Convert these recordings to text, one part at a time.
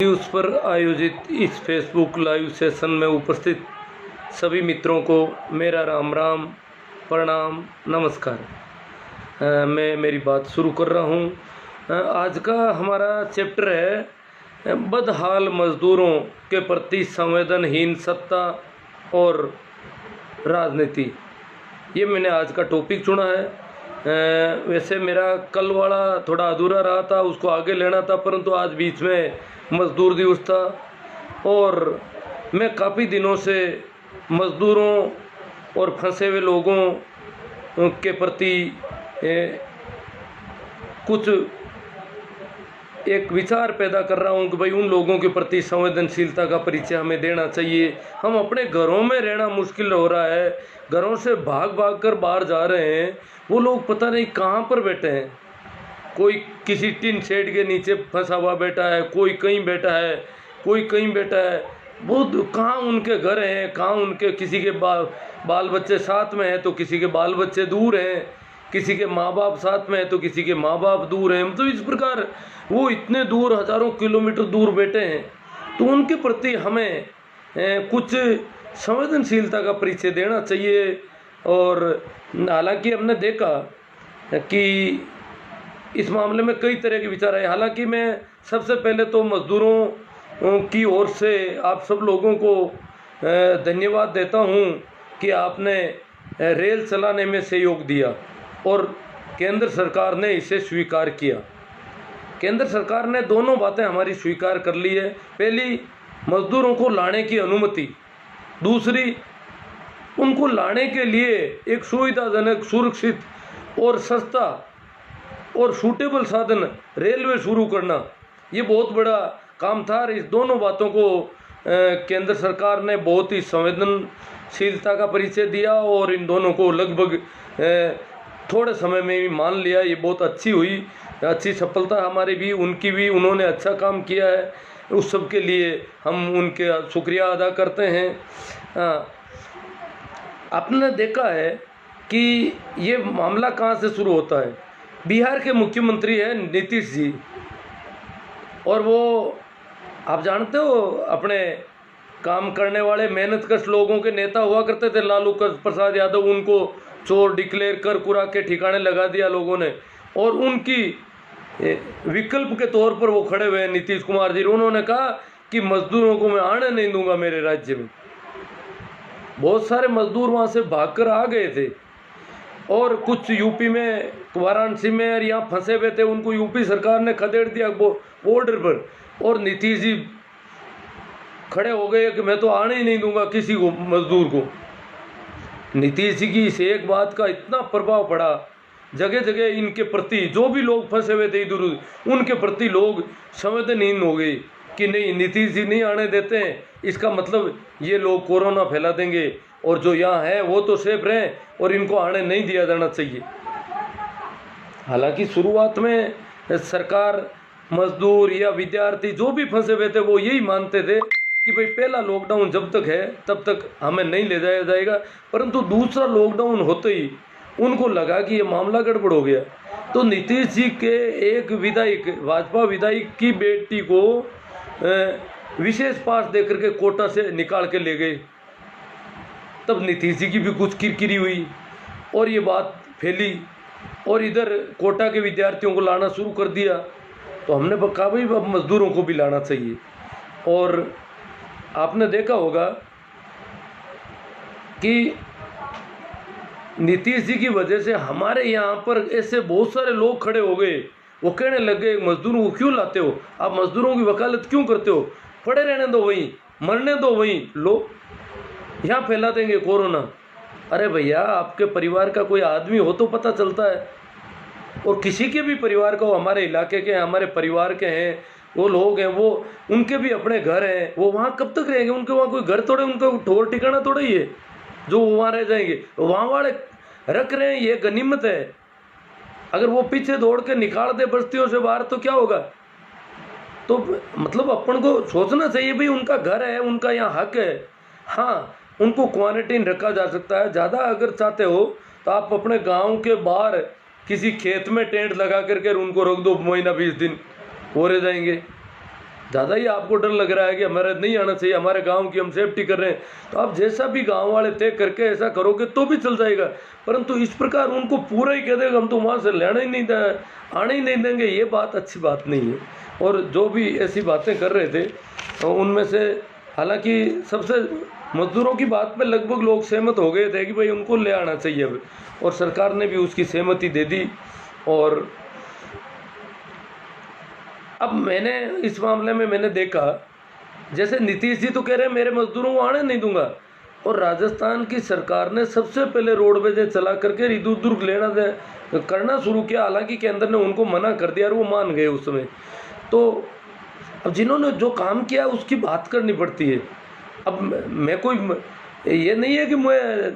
News पर आयोजित इस फेसबुक लाइव सेशन में उपस्थित सभी मित्रों को मेरा राम राम, प्रणाम, नमस्कार। मैं मेरी बात शुरू कर रहा हूँ। आज का हमारा चैप्टर है बदहाल मजदूरों के प्रति संवेदनहीन सत्ता और राजनीति। ये मैंने आज का टॉपिक चुना है। वैसे मेरा कल वाला थोड़ा अधूरा रहा था, उसको आगे लेना था, परंतु आज बीच में मज़दूर दिवस था और मैं काफ़ी दिनों से मज़दूरों और फंसे हुए लोगों के प्रति कुछ एक विचार पैदा कर रहा हूँ कि भाई उन लोगों के प्रति संवेदनशीलता का परिचय हमें देना चाहिए। हम अपने घरों में रहना मुश्किल हो रहा है, घरों से भाग भाग कर बाहर जा रहे हैं, वो लोग पता नहीं कहाँ पर बैठे हैं। कोई किसी टिन शेड के नीचे फंसा हुआ बैठा है, कोई कहीं बैठा है, कोई कहीं बैठा है। वो कहाँ उनके घर हैं, कहाँ उनके किसी के बाल बच्चे साथ में हैं तो किसी के बाल बच्चे दूर हैं, किसी के माँ बाप साथ में है तो किसी के माँ बाप दूर हैं। मतलब इस प्रकार वो इतने दूर, हज़ारों किलोमीटर दूर बैठे हैं, तो उनके प्रति हमें कुछ संवेदनशीलता का परिचय देना चाहिए। और हालांकि हमने देखा कि इस मामले में कई तरह के विचार आए। हालांकि मैं सबसे पहले तो मज़दूरों की ओर से आप सब लोगों को धन्यवाद देता हूं कि आपने रेल चलाने में सहयोग दिया और केंद्र सरकार ने इसे स्वीकार किया। केंद्र सरकार ने दोनों बातें हमारी स्वीकार कर ली है। पहली, मज़दूरों को लाने की अनुमति, दूसरी, उनको लाने के लिए एक सुविधाजनक, सुरक्षित और सस्ता और सूटेबल साधन रेलवे शुरू करना। ये बहुत बड़ा काम था। इस दोनों बातों को केंद्र सरकार ने बहुत ही संवेदनशीलता का परिचय दिया और इन दोनों को लगभग थोड़े समय में ही मान लिया। ये बहुत अच्छी हुई, अच्छी सफलता हमारी भी, उनकी भी। उन्होंने अच्छा काम किया है, उस सब के लिए हम उनके शुक्रिया अदा करते हैं। आपने देखा है कि ये मामला कहाँ से शुरू होता है। बिहार के मुख्यमंत्री हैं नीतीश जी, और वो आप जानते हो अपने काम करने वाले मेहनतकश लोगों के नेता हुआ करते थे लालू प्रसाद यादव। उनको चोर डिक्लेयर कर कुरा के ठिकाने लगा दिया लोगों ने, और उनकी विकल्प के तौर पर वो खड़े हुए नीतीश कुमार जी। उन्होंने कहा कि मजदूरों को मैं आने नहीं दूंगा मेरे राज्य में। बहुत सारे मजदूर वहाँ से भागकर आ गए थे और कुछ यूपी में, वाराणसी में और यहाँ फंसे हुए थे, उनको यूपी सरकार ने खदेड़ दिया बॉर्डर पर। और नीतीश जी खड़े हो गए कि मैं तो आने ही नहीं दूंगा किसी को, मजदूर को। नीतीश जी की इस एक बात का इतना प्रभाव पड़ा, जगह जगह इनके प्रति जो भी लोग फंसे हुए थे इधर उधर, उनके प्रति लोग संवेदनहीन हो गए कि नहीं, नीतीश जी नहीं आने देते हैं, इसका मतलब ये लोग कोरोना फैला देंगे और जो यहाँ है वो तो सेफ रहें और इनको आने नहीं दिया जाना चाहिए। हालांकि शुरुआत में सरकार, मजदूर या विद्यार्थी जो भी फंसे हुए थे वो यही मानते थे कि भाई पहला लॉकडाउन जब तक है तब तक हमें नहीं ले जाया जाएगा, परंतु दूसरा लॉकडाउन होते ही उनको लगा कि ये मामला गड़बड़ हो गया। तो नीतीश जी के एक विधायक, भाजपा विधायक की बेटी को विशेष पास देकर के कोटा से निकाल के ले गए। तब नीतीश जी की भी कुछ किरकिरी हुई और ये बात फैली और इधर कोटा के विद्यार्थियों को लाना शुरू कर दिया। तो हमने कहा भाई अब मजदूरों को भी लाना चाहिए। और आपने देखा होगा कि नीतीश जी की वजह से हमारे यहाँ पर ऐसे बहुत सारे लोग खड़े हो गए। वो कहने लग गए मजदूरों को क्यों लाते हो, आप मजदूरों की वकालत क्यों करते हो, पड़े रहने दो वहीं, मरने दो वहीं, लो यहाँ फैला देंगे कोरोना। अरे भैया, आपके परिवार का कोई आदमी हो तो पता चलता है, और किसी के भी परिवार का हो, हमारे इलाके के, हमारे परिवार के हैं, वो लोग हैं, वो उनके भी अपने घर हैं, वो वहाँ कब तक रहेंगे। उनके वहाँ कोई घर थोड़े, उनका ठोर ठिकाना थोड़ा ही है जो वहाँ रह जाएंगे। वहाँ वाले रख रहे हैं, ये गनीमत है। अगर वो पीछे दौड़ के निकाल दे बस्तियों से बाहर तो क्या होगा। तो मतलब अपन को सोचना चाहिए भाई, उनका घर है, उनका यहाँ हक है। हाँ, उनको क्वारंटीन रखा जा सकता है। ज़्यादा अगर चाहते हो तो आप अपने गांव के बाहर किसी खेत में टेंट लगा करके उनको रख दो, महीना 20 दिन, वो रह जाएंगे। ज़्यादा ही आपको डर लग रहा है कि हमारे नहीं आना चाहिए, हमारे गांव की हम सेफ्टी कर रहे हैं, तो आप जैसा भी गांव वाले तय करके ऐसा करोगे तो भी चल जाएगा। परंतु इस प्रकार उनको पूरा ही कह देगा हम तो वहाँ से लेना ही नहीं आने ही नहीं देंगे, ये बात अच्छी बात नहीं है। और जो भी ऐसी बातें कर रहे थे उनमें से हालांकि सबसे मजदूरों की बात पे लगभग लोग सहमत हो गए थे कि भाई उनको ले आना चाहिए अब, और सरकार ने भी उसकी सहमति दे दी। और अब मैंने इस मामले में मैंने देखा, जैसे नीतीश जी तो कह रहे हैं मेरे मजदूरों को आने नहीं दूंगा, और राजस्थान की सरकार ने सबसे पहले रोडवेज चला करके इधर उधर लेना करना शुरू किया। हालांकि केंद्र ने उनको मना कर दिया और वो मान गए उस समय। तो अब जिन्होंने जो काम किया उसकी बात करनी पड़ती है। अब मैं कोई ये नहीं है कि मैं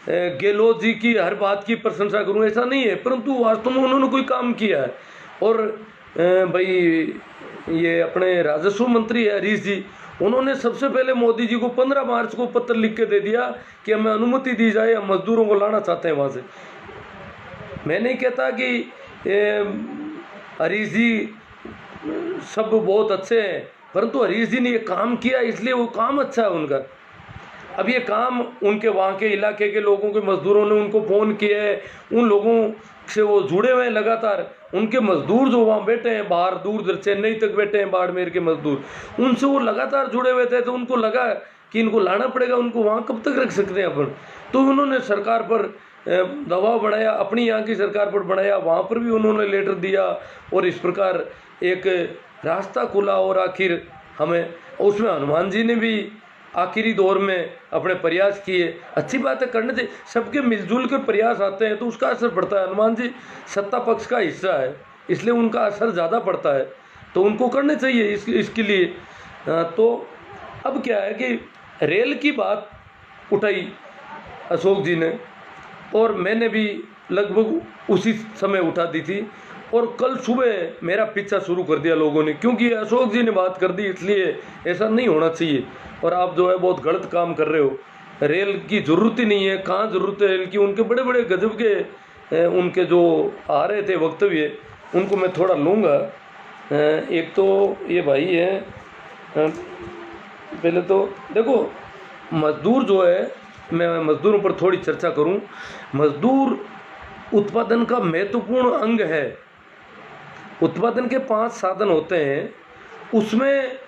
गहलोत जी की हर बात की प्रशंसा करूं, ऐसा नहीं है, परंतु वास्तव में उन्होंने कोई काम किया है। और भाई ये अपने राजस्व मंत्री है हरीश जी, उन्होंने सबसे पहले मोदी जी को 15 मार्च को पत्र लिख के दे दिया कि हमें अनुमति दी जाए, हम मजदूरों को लाना चाहते हैं वहाँ से। मैं नहीं कहता कि हरीश जी सब बहुत अच्छे हैं, परंतु हरीश जी ने ये काम किया इसलिए वो काम अच्छा है उनका। अब ये काम उनके वहाँ के इलाके के लोगों के मजदूरों ने उनको फ़ोन किया है, उन लोगों से वो जुड़े हुए हैं लगातार। उनके मजदूर जो वहाँ बैठे हैं बाहर दूर दूर चेन्नई तक बैठे हैं बाड़मेर के मजदूर, उनसे वो लगातार जुड़े हुए थे। तो उनको लगा कि इनको लाना पड़ेगा, उनको वहाँ कब तक रख सकते हैं अपन। तो उन्होंने सरकार पर दबाव बढ़ाया, अपनी यहाँ की सरकार पर बढ़ाया, वहाँ पर भी उन्होंने लेटर दिया, और इस प्रकार एक रास्ता खुला। और आखिर हमें उसमें हनुमान जी ने भी आखिरी दौर में अपने प्रयास किए। अच्छी बात है, करने से सबके मिलजुल के प्रयास आते हैं तो उसका असर पड़ता है। हनुमान जी सत्ता पक्ष का हिस्सा है, इसलिए उनका असर ज़्यादा पड़ता है, तो उनको करने चाहिए इसके लिए। तो अब क्या है कि रेल की बात उठाई अशोक जी ने, और मैंने भी लगभग उसी समय उठा दी थी, और कल सुबह मेरा पीछा शुरू कर दिया लोगों ने, क्योंकि अशोक जी ने बात कर दी, इसलिए ऐसा नहीं होना चाहिए। और आप जो है बहुत गलत काम कर रहे हो, रेल की ज़रूरत ही नहीं है। कहाँ ज़रूरत है रेल की? उनके बड़े बड़े गजब के उनके जो आ रहे थे वक्तव्य, उनको मैं थोड़ा लूँगा। एक तो ये भाई है, पहले तो देखो मजदूर जो है, मैं मजदूरों पर थोड़ी चर्चा करूं। मजदूर उत्पादन का महत्वपूर्ण अंग है। उत्पादन के 5 साधन होते हैं, उसमें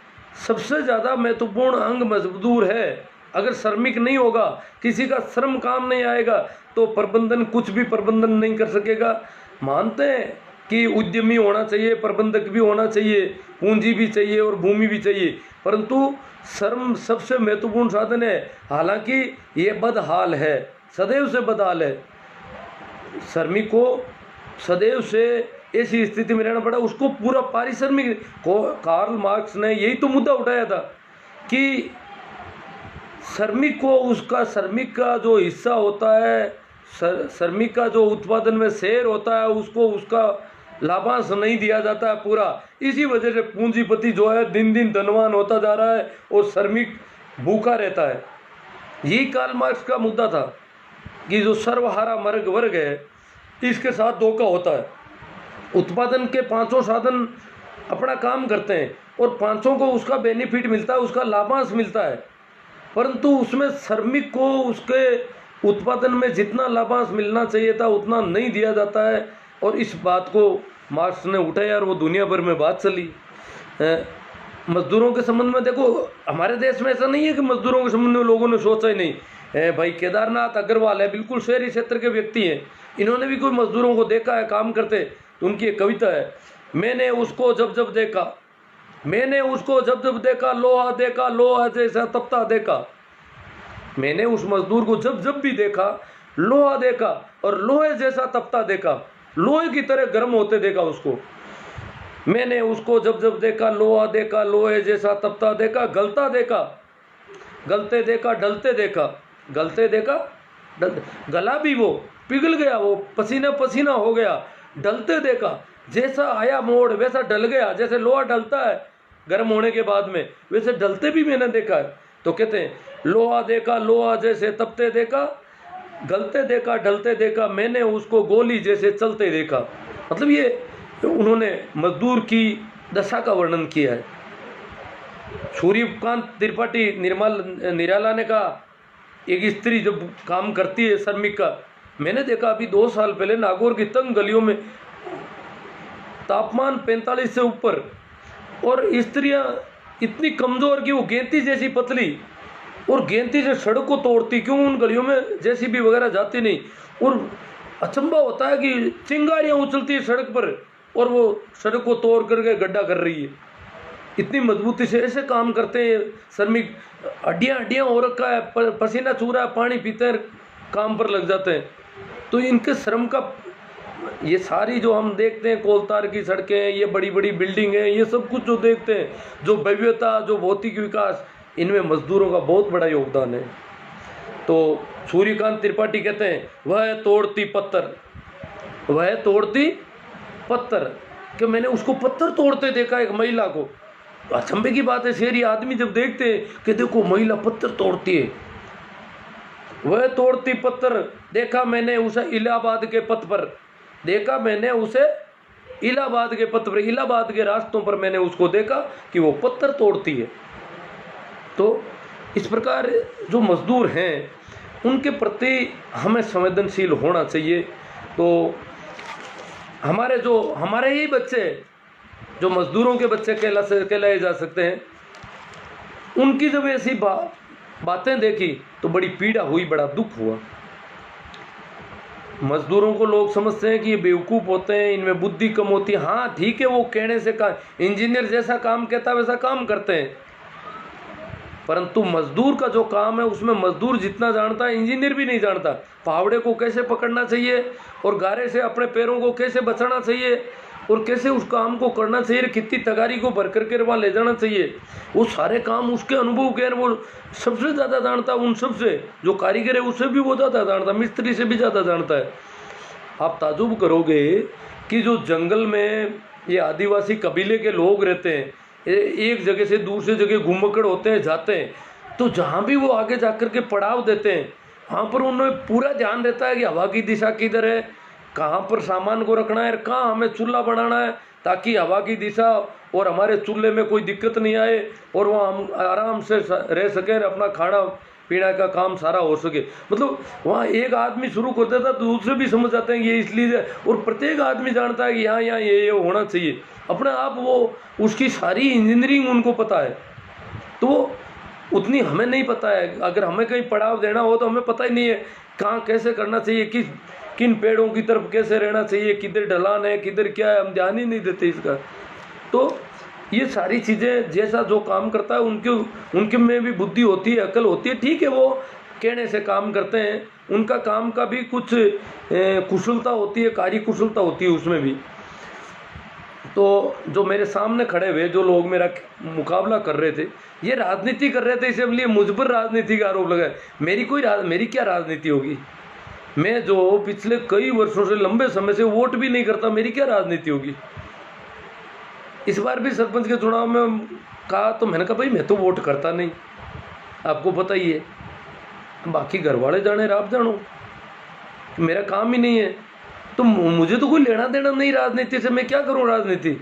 सबसे ज़्यादा महत्वपूर्ण अंग मजदूर है। अगर श्रमिक नहीं होगा, किसी का श्रम काम नहीं आएगा, तो प्रबंधन कुछ भी प्रबंधन नहीं कर सकेगा। मानते हैं कि उद्यमी होना चाहिए, प्रबंधक भी होना चाहिए, पूंजी भी चाहिए और भूमि भी चाहिए, परंतु श्रम सबसे महत्वपूर्ण साधन है। हालांकि ये बदहाल है, सदैव से बदहाल है। श्रमिक को सदैव से ऐसी स्थिति में रहना पड़ा, उसको पूरा पारिश्रमिक को। कार्ल मार्क्स ने यही तो मुद्दा उठाया था कि श्रमिक को उसका श्रमिक का जो हिस्सा होता है, श्रमिक का जो उत्पादन में शेयर होता है, उसको उसका लाभांश नहीं दिया जाता है पूरा। इसी वजह से पूंजीपति जो है दिन दिन धनवान होता जा रहा है और श्रमिक भूखा रहता है। यही कार्ल मार्क्स का मुद्दा था कि जो सर्वहारा वर्ग है, इसके साथ धोखा होता है। उत्पादन के 5 साधन अपना काम करते हैं और 5 को उसका बेनिफिट मिलता है, उसका लाभांश मिलता है, परंतु उसमें श्रमिक को उसके उत्पादन में जितना लाभांश मिलना चाहिए था उतना नहीं दिया जाता है। और इस बात को मार्क्स ने उठाया और वो दुनिया भर में बात चली। मजदूरों के संबंध में देखो, हमारे देश में ऐसा नहीं है कि मजदूरों के संबंध में लोगों ने सोचा ही नहीं। भाई केदारनाथ अग्रवाल है, बिल्कुल शहरी क्षेत्र के व्यक्ति हैं, इन्होंने भी कोई मजदूरों को देखा है काम करते, तो उनकी एक कविता है, मैंने उसको जब जब देखा, मैंने उसको जब जब देखा, लोहा देखा, लोहा जैसा तपता देखा। मैंने उस मजदूर को जब जब भी देखा, लोहा देखा और लोहे जैसा तपता देखा, लोहे की तरह गर्म होते देखा उसको। मैंने उसको जब जब देखा, लोहा देखा, लोहे जैसा तपता देखा, गलता देखा, गलते देखा, डलते देखा, गलते देखा, गला भी वो पिघल गया, वो पसीना पसीना हो गया। डलते देखा, जैसा आया मोड़ वैसा डल गया, जैसे लोहा डलता है गर्म होने के बाद में, वैसे डलते भी मैंने देखा है। तो कहते हैं लोहा देखा, लोहा जैसे तपते देखा, गलते देखा, ढलते देखा, मैंने उसको गोली जैसे चलते देखा। मतलब ये उन्होंने मजदूर की दशा का वर्णन किया है। सूर्यकांत त्रिपाठी निराला ने कहा, एक स्त्री जब काम करती है श्रमिक का, मैंने देखा अभी 2 साल पहले नागौर की तंग गलियों में तापमान 45 से ऊपर, और स्त्रियां इतनी कमज़ोर कि वो गेंती जैसी पतली, और गेंती से सड़क को तोड़ती, क्यों उन गलियों में जेसीबी वगैरह जाती नहीं। और अचंभा होता है कि चिंगारियाँ उछलती है सड़क पर और वो सड़क को तोड़ करके गड्ढा कर रही है। इतनी मजबूती से ऐसे काम करते हैं श्रमिक, हड्डियाँ हो रखा है, पसीना चू रहा है, पानी पीते हैं, काम पर लग जाते हैं। तो इनके श्रम का ये सारी जो हम देखते हैं कोलतार की सड़कें, ये बड़ी बड़ी बिल्डिंग है, ये सब कुछ जो देखते हैं, जो भव्यता, जो भौतिक विकास, इनमें मजदूरों का बहुत बड़ा योगदान है। तो सूर्यकांत त्रिपाठी कहते हैं, वह तोड़ती पत्थर, वह तोड़ती पत्थर, कि मैंने उसको पत्थर तोड़ते देखा एक महिला को। अचंभे की बात है, शहरी आदमी जब देखते हैं कि देखो महिला पत्थर तोड़ती है, वह तोड़ती पत्थर, देखा मैंने उसे इलाहाबाद के पथ पर, देखा मैंने उसे इलाहाबाद के पथ पर, इलाहाबाद के रास्तों पर मैंने उसको देखा कि वो पत्थर तोड़ती है। तो इस प्रकार जो मजदूर हैं उनके प्रति हमें संवेदनशील होना चाहिए। तो हमारे ही बच्चे जो मजदूरों के बच्चे कहलाए जा सकते हैं, उनकी जब ऐसी बातें देखी तो बड़ी पीड़ा हुई, बड़ा दुख हुआ। मजदूरों को लोग समझते हैं कि ये बेवकूफ़ होते हैं, इनमें बुद्धि कम होती है। हाँ ठीक है, वो कहने से इंजीनियर जैसा काम कहता है वैसा काम करते हैं, परंतु मजदूर का जो काम है उसमें मजदूर जितना जानता है इंजीनियर भी नहीं जानता। फावड़े को कैसे पकड़ना चाहिए और गारे से अपने पैरों को कैसे बचाना चाहिए और कैसे उस काम को करना चाहिए, कितनी तगारी को भर करके वहाँ ले जाना चाहिए, वो सारे काम उसके अनुभव के वो सबसे ज़्यादा जानता है। उन सबसे जो कारीगर है उससे भी वो ज़्यादा जानता है, मिस्त्री से भी ज़्यादा जानता है। आप ताजुब करोगे कि जो जंगल में ये आदिवासी कबीले के लोग रहते हैं, एक जगह से दूसरी जगह घुमक्कड़ होते हैं, जाते हैं, तो जहाँ भी वो आगे जाकर के पड़ाव देते हैं वहाँ पर उन्हें पूरा ध्यान रहता है कि हवा की दिशा किधर है, कहाँ पर सामान को रखना है, कहाँ हमें चूल्हा बनाना है ताकि हवा की दिशा और हमारे चूल्हे में कोई दिक्कत नहीं आए और वहाँ हम आराम से रह सकें, अपना खाना पीना का काम सारा हो सके। मतलब वहाँ एक आदमी शुरू कर देता तो दूसरे भी समझ जाते हैं कि ये इसलिए, और प्रत्येक आदमी जानता है कि यहाँ यहाँ ये होना चाहिए। अपने आप वो उसकी सारी इंजीनियरिंग उनको पता है, तो उतनी हमें नहीं पता है। अगर हमें कहीं पड़ाव देना हो तो हमें पता ही नहीं है कहाँ कैसे करना चाहिए, किन पेड़ों की तरफ कैसे रहना चाहिए, किधर ढलान है, किधर क्या है, हम ध्यान ही नहीं देते इसका। तो ये सारी चीज़ें जैसा जो काम करता है उनके में भी बुद्धि होती है, अकल होती है। ठीक है, वो कहने से काम करते हैं, उनका काम का भी कुछ कुशलता होती है, कार्य कुशलता होती है उसमें भी। तो जो मेरे सामने खड़े हुए जो लोग मेरा मुकाबला कर रहे थे, ये राजनीति कर रहे थे, इसलिए मुझ पर राजनीति का आरोप लगाए। मेरी क्या राजनीति होगी? मैं जो पिछले कई वर्षों से लंबे समय से वोट भी नहीं करता, मेरी क्या राजनीति होगी? इस बार भी सरपंच के चुनाव में कहा तो मैंने कहा भाई मैं तो वोट करता नहीं, आपको पता ही है, बाकी घर वाले जाने आप जानो, मेरा काम ही नहीं है, तो मुझे तो कोई लेना देना नहीं राजनीति से, मैं क्या करूं राजनीति।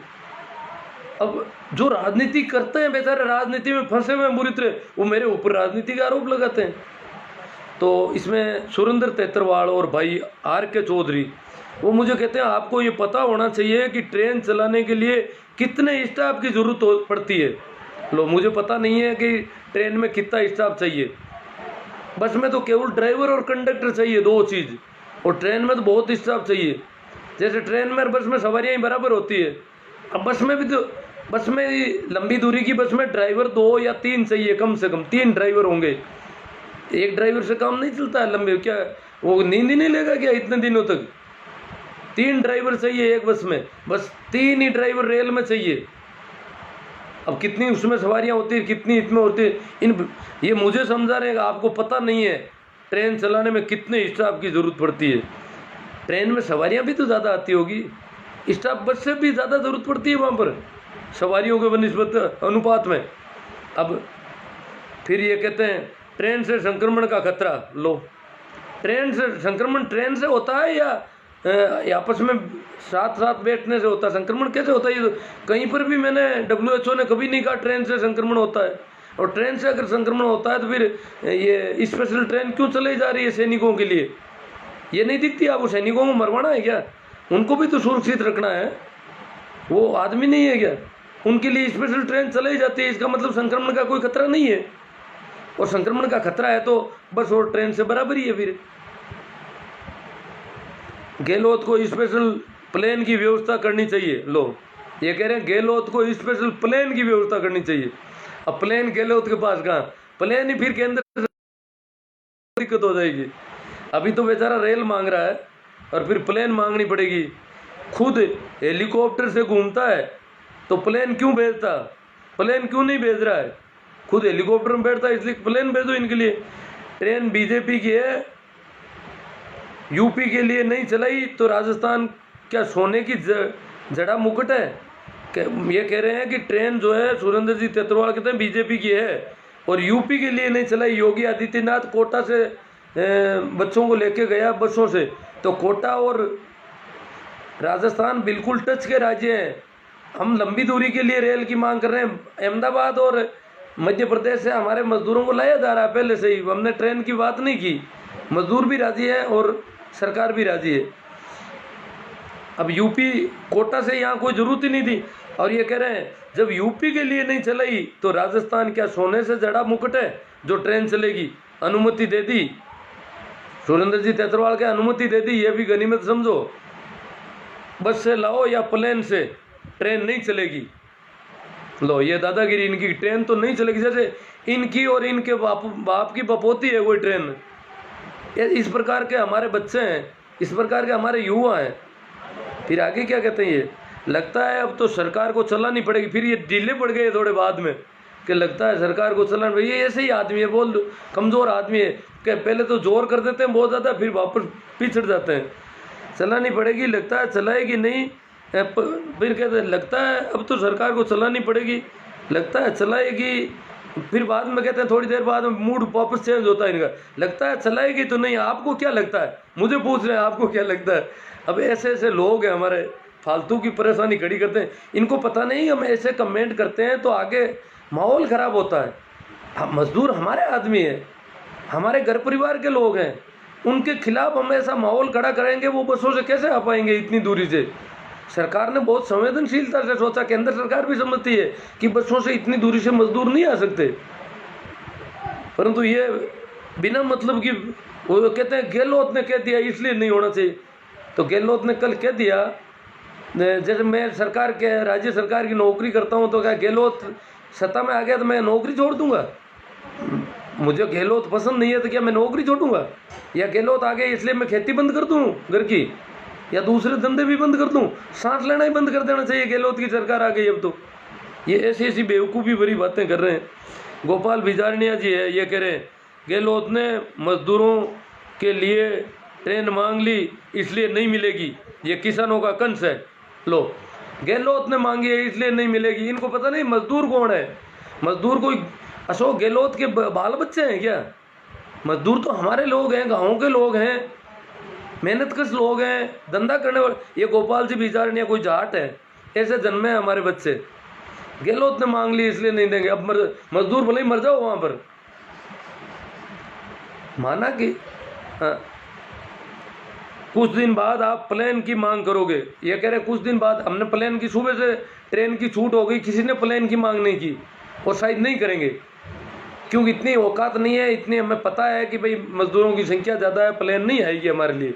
अब जो राजनीति करते हैं बेचारे, राजनीति में फंसे हुए बुरी तरह, वो मेरे ऊपर राजनीति का आरोप लगाते हैं। तो इसमें सुरेंद्र तेतरवाल और भाई RK चौधरी वो मुझे कहते हैं आपको ये पता होना चाहिए कि ट्रेन चलाने के लिए कितने स्टाफ की ज़रूरत पड़ती है। लो, मुझे पता नहीं है कि ट्रेन में कितना स्टाफ चाहिए। बस में तो केवल ड्राइवर और कंडक्टर चाहिए, 2 चीज़, और ट्रेन में तो बहुत स्टाफ चाहिए। जैसे ट्रेन में और बस में सवारियाँ ही बराबर होती है, अब बस में भी तो, बस में लंबी दूरी की बस में ड्राइवर 2 या 3 चाहिए, कम से कम 3 ड्राइवर होंगे। एक ड्राइवर से काम नहीं चलता है लंबे, क्या वो नींद ही नहीं लेगा क्या इतने दिनों तक? 3 ड्राइवर चाहिए एक बस में, बस 3 ही ड्राइवर रेल में चाहिए। अब कितनी उसमें सवारियां होती है, कितनी इसमें होती है, ये मुझे समझा रहे हैं, आपको पता नहीं है ट्रेन चलाने में कितने स्टाफ की ज़रूरत पड़ती है। ट्रेन में सवारियां भी तो ज़्यादा आती होगी, स्टाफ बस से भी ज़्यादा ज़रूरत पड़ती है वहाँ पर सवारियों के बनिस्बत अनुपात में। अब फिर ये कहते हैं ट्रेन से संक्रमण का खतरा। लो, ट्रेन से संक्रमण ट्रेन से होता है या आपस में साथ साथ बैठने से होता है। संक्रमण कैसे होता है? ये तो कहीं पर भी मैंने WHO ने कभी नहीं कहा ट्रेन से संक्रमण होता है। और ट्रेन से अगर संक्रमण होता है तो फिर ये स्पेशल ट्रेन क्यों चलाई जा रही है सैनिकों के लिए? ये नहीं दिखती आपको सैनिकों को मरवाना है क्या? उनको भी तो सुरक्षित रखना है, वो आदमी नहीं है क्या? उनके लिए स्पेशल ट्रेन चलाई जाती है, इसका मतलब संक्रमण का कोई खतरा नहीं है। और संक्रमण का खतरा है तो बस और ट्रेन से बराबरी है। फिर गहलोत को स्पेशल प्लेन की व्यवस्था करनी चाहिए। लो, ये कह रहे हैं गहलोत को स्पेशल प्लेन की व्यवस्था करनी चाहिए। अब प्लेन गहलोत के पास कहाँ? प्लेन ही फिर केंद्र से दिक्कत हो जाएगी। अभी तो बेचारा रेल मांग रहा है और फिर प्लेन मांगनी पड़ेगी। खुद हेलीकॉप्टर से घूमता है तो प्लेन क्यों भेजता? प्लेन क्यों नहीं भेज रहा है? खुद हेलीकॉप्टर में बैठता है, इसलिए प्लेन भेजो इनके लिए। ट्रेन बीजेपी की है, यूपी के लिए नहीं चलाई तो राजस्थान क्या सोने की जड़ा मुकुट है? ये कह रहे हैं कि ट्रेन जो है सुरेंद्र जी तेतरवाल कहते हैं बीजेपी की है और यूपी के लिए नहीं चलाई। योगी आदित्यनाथ कोटा से बच्चों को लेके गया बसों से, तो कोटा और राजस्थान बिल्कुल टच के राज्य हैं। हम लंबी दूरी के लिए रेल की मांग कर रहे हैं। अहमदाबाद और मध्य प्रदेश से हमारे मजदूरों को लाया जा रहा है पहले से ही, हमने ट्रेन की बात नहीं की। मजदूर भी राजी है और सरकार भी राजी है। अब यूपी कोटा से यहाँ कोई जरूरत ही नहीं थी। और ये कह रहे हैं जब यूपी के लिए नहीं चलाई तो राजस्थान क्या सोने से जड़ा मुकुट है जो ट्रेन चलेगी? अनुमति दे दी सुरेंद्र जी तेतरवाल के, अनुमति दे दी, ये भी गनीमत समझो। बस से लाओ या प्लेन से, ट्रेन नहीं चलेगी। लो, ये दादागिरी इनकी, ट्रेन तो नहीं चलेगी। जैसे इनकी और इनके बाप की बपोती है कोई ट्रेन। इस प्रकार के हमारे बच्चे हैं, इस प्रकार के हमारे युवा हैं। फिर आगे क्या कहते हैं? ये लगता है अब तो सरकार को चलानी पड़ेगी। फिर ये ढीले पड़ गए थोड़े बाद में कि लगता है सरकार को चलाना पड़ेगी। ये ऐसे ही आदमी है, बहुत कमज़ोर आदमी है कि पहले तो जोर कर देते हैं बहुत ज़्यादा, फिर वापस पिछड़ जाते हैं। चलानी पड़ेगी, लगता है चलाएगी नहीं, फिर कहते हैं लगता है अब तो सरकार को चलानी पड़ेगी, लगता है चलाएगी, फिर बाद में कहते हैं थोड़ी देर बाद मूड वापस चेंज होता है इनका, लगता है चलाएगी तो नहीं। आपको क्या लगता है? मुझे पूछ रहे हैं आपको क्या लगता है? अब ऐसे ऐसे लोग हैं हमारे, फालतू की परेशानी खड़ी करते हैं। इनको पता नहीं हम ऐसे कमेंट करते हैं तो आगे माहौल ख़राब होता है। हम मजदूर हमारे आदमी हैं, हमारे घर परिवार के लोग हैं, उनके खिलाफ हम ऐसा माहौल खड़ा करेंगे, वो बसों से कैसे आ पाएंगे इतनी दूरी से? सरकार ने बहुत संवेदनशीलता से सोचा, केंद्र सरकार भी समझती है कि बसों से इतनी दूरी से मजदूर नहीं आ सकते, परंतु ये बिना मतलब की वो कहते हैं गहलोत ने कह दिया इसलिए नहीं होना चाहिए। तो गहलोत ने कल कह दिया, जैसे मैं सरकार के राज्य सरकार की नौकरी करता हूँ, तो क्या गहलोत सत्ता में आ गया तो मैं नौकरी छोड़ दूंगा? मुझे गहलोत पसंद नहीं है तो क्या मैं नौकरी छोड़ूंगा? या गहलोत आ गया इसलिए मैं खेती बंद कर दूँ घर की, या दूसरे धंधे भी बंद कर दूं? सांस लेना ही बंद कर देना चाहिए। गहलोत की सरकार आ गई अब तो ये ऐसी ऐसी बेवकूफ़ी भरी बातें कर रहे हैं। गोपाल भिजारनिया जी है, ये कह रहे हैं गहलोत ने मजदूरों के लिए ट्रेन मांग ली इसलिए नहीं मिलेगी, ये किसानों का कंस है। लो, गहलोत ने मांगी है इसलिए नहीं मिलेगी। इनको पता नहीं मजदूर कौन है? मजदूर कोई अशोक गहलोत के बाल बच्चे हैं क्या? मजदूर तो हमारे लोग हैं, गाँव के लोग हैं, मेहनतकश लोग हैं, धंधा करने वाले। ये गोपाल जी भिजारनिया कोई जाट है? ऐसे जन्मे हैं हमारे बच्चे। गहलोत ने मांग ली इसलिए नहीं देंगे। अब मजदूर भले ही मर जाओ वहाँ पर, माना कि हाँ, कुछ दिन बाद आप प्लेन की मांग करोगे। ये कह रहे कुछ दिन बाद, हमने प्लेन की सुबह से ट्रेन की छूट हो गई, किसी ने प्लेन की मांग नहीं की और शायद नहीं करेंगे, क्योंकि इतनी औकात नहीं है, इतनी हमें पता है कि भाई मजदूरों की संख्या ज़्यादा है, प्लेन नहीं आएगी हमारे लिए।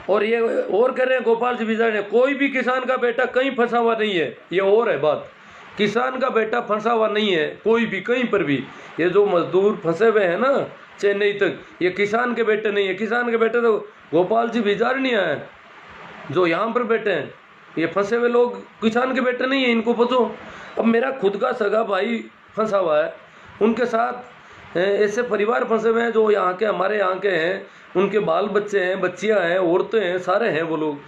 और ये और कह रहे हैं गोपाल जी भिजारनिया, कोई भी किसान का बेटा कहीं फंसा हुआ नहीं है। ये और है बात, किसान का बेटा फंसा हुआ नहीं है कोई भी, कहीं पर भी। ये जो मजदूर फंसे हुए हैं ना चेन्नई तक, ये किसान के बेटे नहीं है। किसान के बेटे तो गोपाल जी भिजारनिया हैं जो यहाँ पर बैठे हैं। ये फंसे हुए लोग किसान के बेटे नहीं है, इनको पूछो। अब मेरा खुद का सगा भाई फंसा हुआ है, उनके साथ ऐसे परिवार फंसे हुए हैं जो यहाँ के, हमारे यहाँ के हैं, उनके बाल बच्चे हैं, बच्चियाँ हैं, औरतें हैं, सारे हैं वो लोग।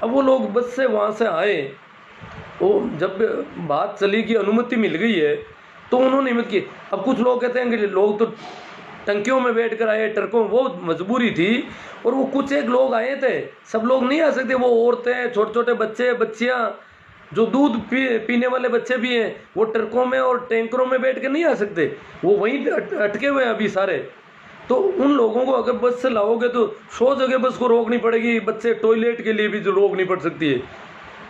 अब वो लोग बस से वहाँ से आए, वो जब बात चली कि अनुमति मिल गई है तो उन्होंने हिम्मत की। अब कुछ लोग कहते हैं कि लोग तो टंकियों में बैठ कर आए, ट्रकों में, वो मजबूरी थी। और वो कुछ एक लोग आए थे, सब लोग नहीं आ सकते। वो औरतें, छोटे छोटे बच्चे, बच्चियाँ, जो दूध पीने वाले बच्चे भी हैं, वो ट्रकों में और टैंकरों में बैठ के नहीं आ सकते, वो वहीं अटके हुए हैं अभी सारे। तो उन लोगों को अगर बस से लाओगे तो 100 जगह बस को रोकनी पड़ेगी, बच्चे टॉयलेट के लिए भी जो रोकनी पड़ सकती है।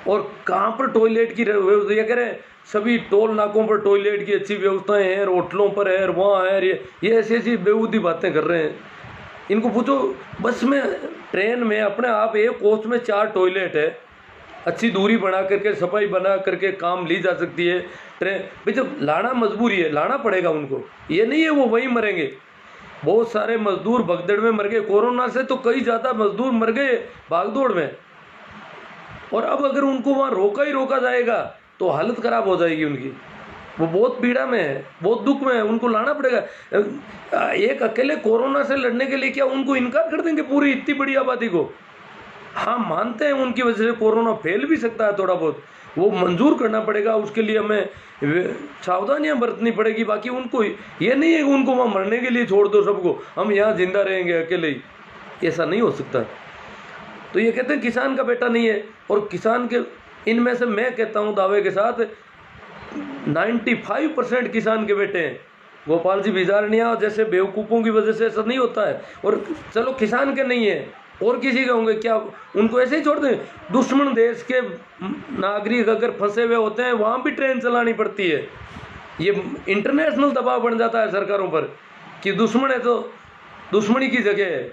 और कहाँ पर टॉयलेट की ये कह रहे हैं, सभी टोल नाकों पर टॉयलेट की अच्छी व्यवस्थाएं हैं, होटलों पर है, वहाँ है, ये ऐसी ऐसी बेहूदी बातें कर रहे हैं। इनको पूछो, बस में, ट्रेन में अपने आप एक कोच में 4 टॉयलेट है, अच्छी दूरी बना करके, सफाई बना करके काम ली जा सकती है ट्रेन। भाई जब लाना मजबूरी है, लाना पड़ेगा उनको, ये नहीं है वो वहीं मरेंगे। बहुत सारे मजदूर भगदड़ में मर गए, कोरोना से तो कई ज़्यादा मजदूर मर गए भागदौड़ में। और अब अगर उनको वहाँ रोका ही रोका जाएगा तो हालत ख़राब हो जाएगी उनकी, वो बहुत पीड़ा में है, बहुत दुख में है, उनको लाना पड़ेगा। एक अकेले कोरोना से लड़ने के लिए क्या उनको इनकार कर देंगे पूरी इतनी बड़ी आबादी को? हाँ, मानते हैं उनकी वजह से कोरोना फैल भी सकता है थोड़ा बहुत, वो मंजूर करना पड़ेगा, उसके लिए हमें सावधानियां बरतनी पड़ेगी। बाकी उनको ये नहीं है कि उनको वहाँ मरने के लिए छोड़ दो सबको, हम यहाँ जिंदा रहेंगे अकेले ही, ऐसा नहीं हो सकता। तो ये कहते हैं किसान का बेटा नहीं है, और किसान के इनमें से मैं कहता हूँ दावे के साथ 95% किसान के बेटे हैं। गोपाल जी बिजारनिया जैसे बेवकूफ़ों की वजह से ऐसा नहीं होता है। और चलो किसान के नहीं है और किसी के होंगे, क्या उनको ऐसे ही छोड़ दें? दुश्मन देश के नागरिक अगर फंसे हुए होते हैं, वहाँ भी ट्रेन चलानी पड़ती है। ये इंटरनेशनल दबाव बन जाता है सरकारों पर कि दुश्मन है तो दुश्मनी की जगह है।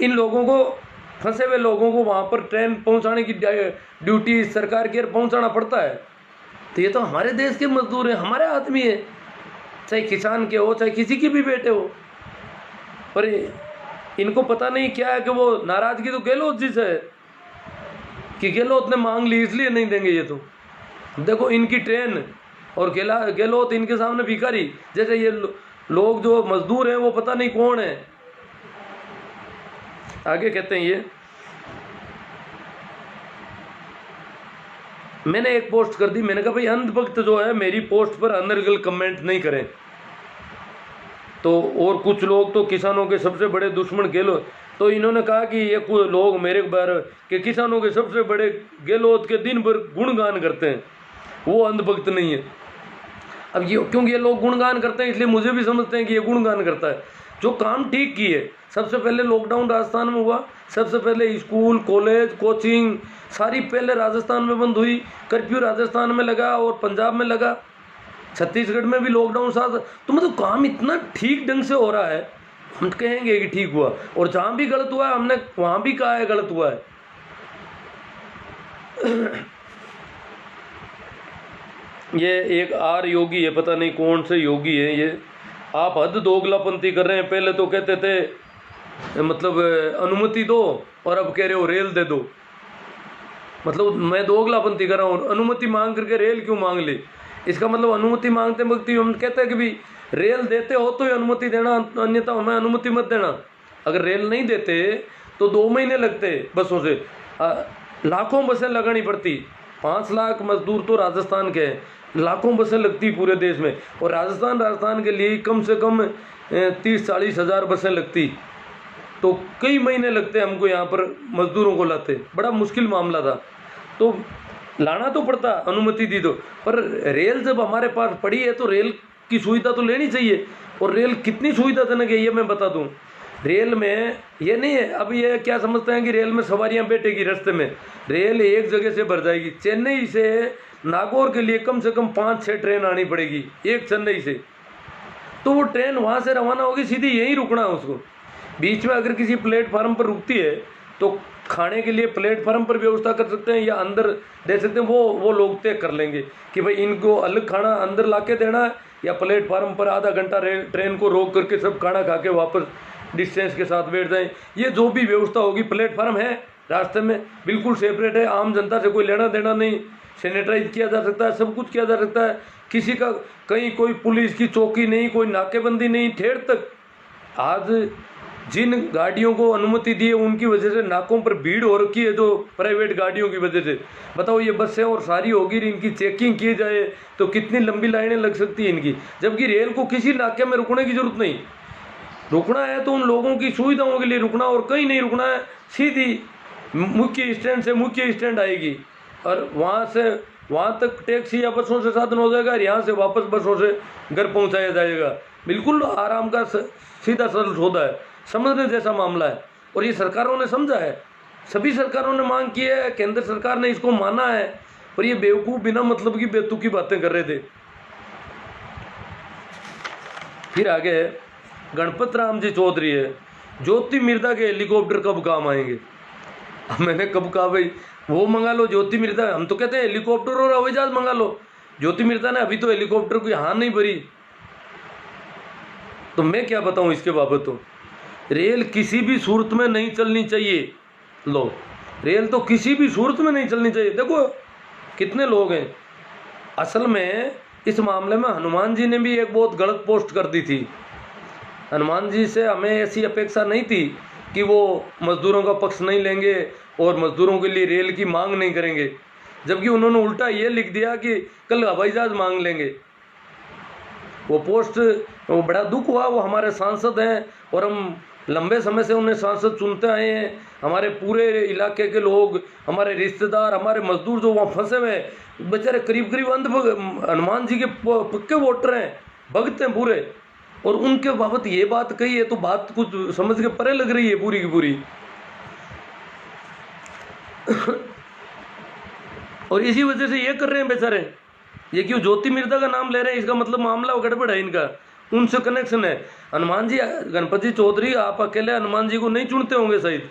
इन लोगों को, फंसे हुए लोगों को वहाँ पर ट्रेन पहुँचाने की ड्यूटी सरकार की पहुँचाना पड़ता है। तो ये तो हमारे देश के मजदूर हैं, हमारे आदमी है, चाहे किसान के हो चाहे किसी के भी बेटे हो। पर इनको पता नहीं क्या है कि वो नाराज़गी तो गहलोत जी से है कि गहलोत ने मांग ली इसलिए नहीं देंगे। ये तो देखो इनकी ट्रेन, और गहलोत इनके सामने भिखारी। जैसे ये लोग जो मजदूर हैं वो पता नहीं कौन है। आगे कहते हैं ये, मैंने एक पोस्ट कर दी, मैंने कहा भाई अंधभक्त जो है मेरी पोस्ट पर अनर्गल कमेंट नहीं करें। तो और कुछ लोग तो किसानों के सबसे बड़े दुश्मन गहलोत, तो इन्होंने कहा कि ये कुछ लोग मेरे बारे के किसानों के सबसे बड़े गहलोत के दिन भर गुणगान करते हैं, वो अंधभक्त नहीं है। अब ये क्योंकि ये लोग गुणगान करते हैं इसलिए मुझे भी समझते हैं कि ये गुणगान करता है। जो काम ठीक किए, सबसे पहले लॉकडाउन राजस्थान में हुआ, सबसे पहले स्कूल कॉलेज कोचिंग सारी पहले राजस्थान में बंद हुई, कर्फ्यू राजस्थान में लगा और पंजाब में लगा, छत्तीसगढ़ में भी लॉकडाउन साथ। तो मतलब काम इतना ठीक ढंग से हो रहा है, हम कहेंगे कि ठीक हुआ। और जहाँ भी गलत हुआ है हमने वहाँ भी कहा है गलत हुआ है। ये एक आर योगी है, पता नहीं कौन से योगी है ये, आप हद दोगलापंथी कर रहे हैं। पहले तो कहते थे मतलब अनुमति दो और अब कह रहे हो रेल दे दो। मतलब मैं दोगलापंथी कर रहा हूँ, अनुमति मांग करके रेल क्यों मांग ली? इसका मतलब अनुमति मांगते वक्त हम कहते हैं कि भी रेल देते हो तो ही अनुमति देना, अन्यथा हमें अनुमति मत देना। अगर रेल नहीं देते तो 2 महीने लगते बसों से, लाखों बसें लगानी पड़ती। 5 लाख मजदूर तो राजस्थान के हैं, लाखों बसें लगती पूरे देश में। और राजस्थान के लिए कम से कम 30-40 हज़ार बसें लगती। तो कई महीने लगते हमको यहाँ पर मजदूरों को लाते, बड़ा मुश्किल मामला था। तो लाना तो पड़ता, अनुमति दी तो। पर रेल जब हमारे पास पड़ी है तो रेल की सुविधा तो लेनी चाहिए। और रेल कितनी सुविधाजनक है ये मैं बता दूं। रेल में ये नहीं है, अब ये क्या समझते हैं कि रेल में सवारियां बैठेगी रास्ते में, रेल एक जगह से भर जाएगी। चेन्नई से नागौर के लिए कम से कम 5-6 ट्रेन आनी पड़ेगी, एक चेन्नई से। तो वो ट्रेन वहाँ से रवाना होगी, सीधी यहीं रुकना है उसको। बीच में अगर किसी प्लेटफार्म पर रुकती है तो खाने के लिए प्लेटफार्म पर व्यवस्था कर सकते हैं या अंदर दे सकते हैं, वो लोग तय कर लेंगे कि भाई इनको अलग खाना अंदर ला के देना है या प्लेटफार्म पर आधा घंटा ट्रेन को रोक करके सब खाना खा के वापस डिस्टेंस के साथ बैठ जाएं। ये जो भी व्यवस्था होगी, प्लेटफार्म है रास्ते में बिल्कुल सेपरेट है, आम जनता से कोई लेना देना नहीं, सैनिटाइज किया जा सकता है, सब कुछ किया जा सकता है। किसी का कहीं कोई पुलिस की चौकी नहीं, कोई नाकेबंदी नहीं, ठेर तक। आज जिन गाड़ियों को अनुमति दी है उनकी वजह से नाकों पर भीड़ हो रखी है, जो प्राइवेट गाड़ियों की वजह से। बताओ ये बसें और सारी होगी, इनकी चेकिंग की जाए तो कितनी लंबी लाइनें लग सकती है इनकी। जबकि रेल को किसी नाके में रुकने की जरूरत नहीं, रुकना है तो उन लोगों की सुविधाओं के लिए रुकना, और कहीं नहीं रुकना है। सीधी मुख्य स्टैंड से मुख्य स्टैंड आएगी और वहाँ से वहाँ तक टैक्सी या बसों से साधन हो जाएगा, और यहाँ से वापस बसों से घर पहुँचाया जाएगा। बिल्कुल आराम का सीधा सरल सौदा है, समझने जैसा मामला है। और ये सरकारों ने समझा है, सभी सरकारों ने मांग की है, केंद्र सरकार ने इसको माना है, पर ये बेवकूफ़ बिना मतलब की बेतुकी बातें कर रहे थे। फिर आगे है गणपत राम जी चौधरी है, ज्योति मिर्दा के हेलीकॉप्टर कब काम आएंगे। मैंने कब कहा भाई वो मंगा लो ज्योति मिर्दा, हम तो कहते हैं हेलीकॉप्टर और हवाई जहाज मंगा लो। ज्योति मिर्दा ने अभी तो हेलीकॉप्टर की हाँ नहीं भरी, तो मैं क्या बताऊं इसके बाबत। तो रेल किसी भी सूरत में नहीं चलनी चाहिए। लो, रेल तो किसी भी सूरत में नहीं चलनी चाहिए। देखो कितने लोग हैं। असल में इस मामले में हनुमान जी ने भी एक बहुत गलत पोस्ट कर दी थी। हनुमान जी से हमें ऐसी अपेक्षा नहीं थी कि वो मजदूरों का पक्ष नहीं लेंगे और मजदूरों के लिए रेल की मांग नहीं करेंगे, जबकि उन्होंने उल्टा ये लिख दिया कि कल हवाई जहाज मांग लेंगे। वो पोस्ट, वो बड़ा दुख हुआ। वो हमारे सांसद हैं और हम लंबे समय से उन्हें सांसद चुनते आए हैं। हमारे पूरे इलाके के लोग, हमारे रिश्तेदार, हमारे मजदूर जो वहाँ फंसे हुए बेचारे करीब करीब हनुमान जी के पक्के वोटर हैं, भक्त हैं पूरे, और उनके बाबत ये बात कही है तो बात कुछ समझ के परे लग रही है पूरी की पूरी। और इसी वजह से ये कर रहे हैं बेचारे। ये क्यों ज्योति मिर्दा का नाम ले रहे हैं, इसका मतलब मामला गड़बड़ है इनका, उनसे कनेक्शन है। हनुमान जी, गणपति चौधरी आप अकेले हनुमान जी को नहीं चुनते होंगे शायद।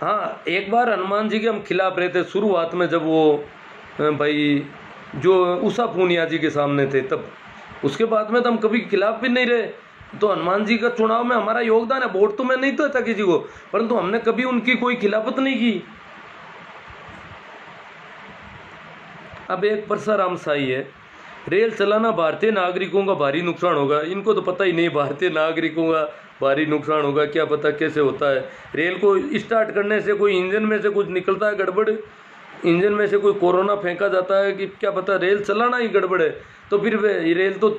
हाँ, एक बार हनुमान जी के हम खिलाफ रहे थे शुरुआत में, जब वो भाई जो उषा पूनिया जी के सामने थे तब। उसके बाद में तो हम कभी खिलाफ भी नहीं रहे। तो हनुमान जी का चुनाव में हमारा योगदान है। वोट तो मैं नहीं देता किसी को, परंतु हमने कभी उनकी कोई खिलाफत नहीं की। अब एक परसाराम शाही है, रेल चलाना भारतीय नागरिकों का भारी नुकसान होगा। इनको तो पता ही नहीं भारतीय नागरिकों का भारी नुकसान होगा, क्या पता कैसे होता है। रेल को स्टार्ट करने से कोई इंजन में से कुछ निकलता है गड़बड़, इंजन में से कोई कोरोना फेंका जाता है कि क्या पता, रेल चलाना ही गड़बड़ है। तो फिर रेल तो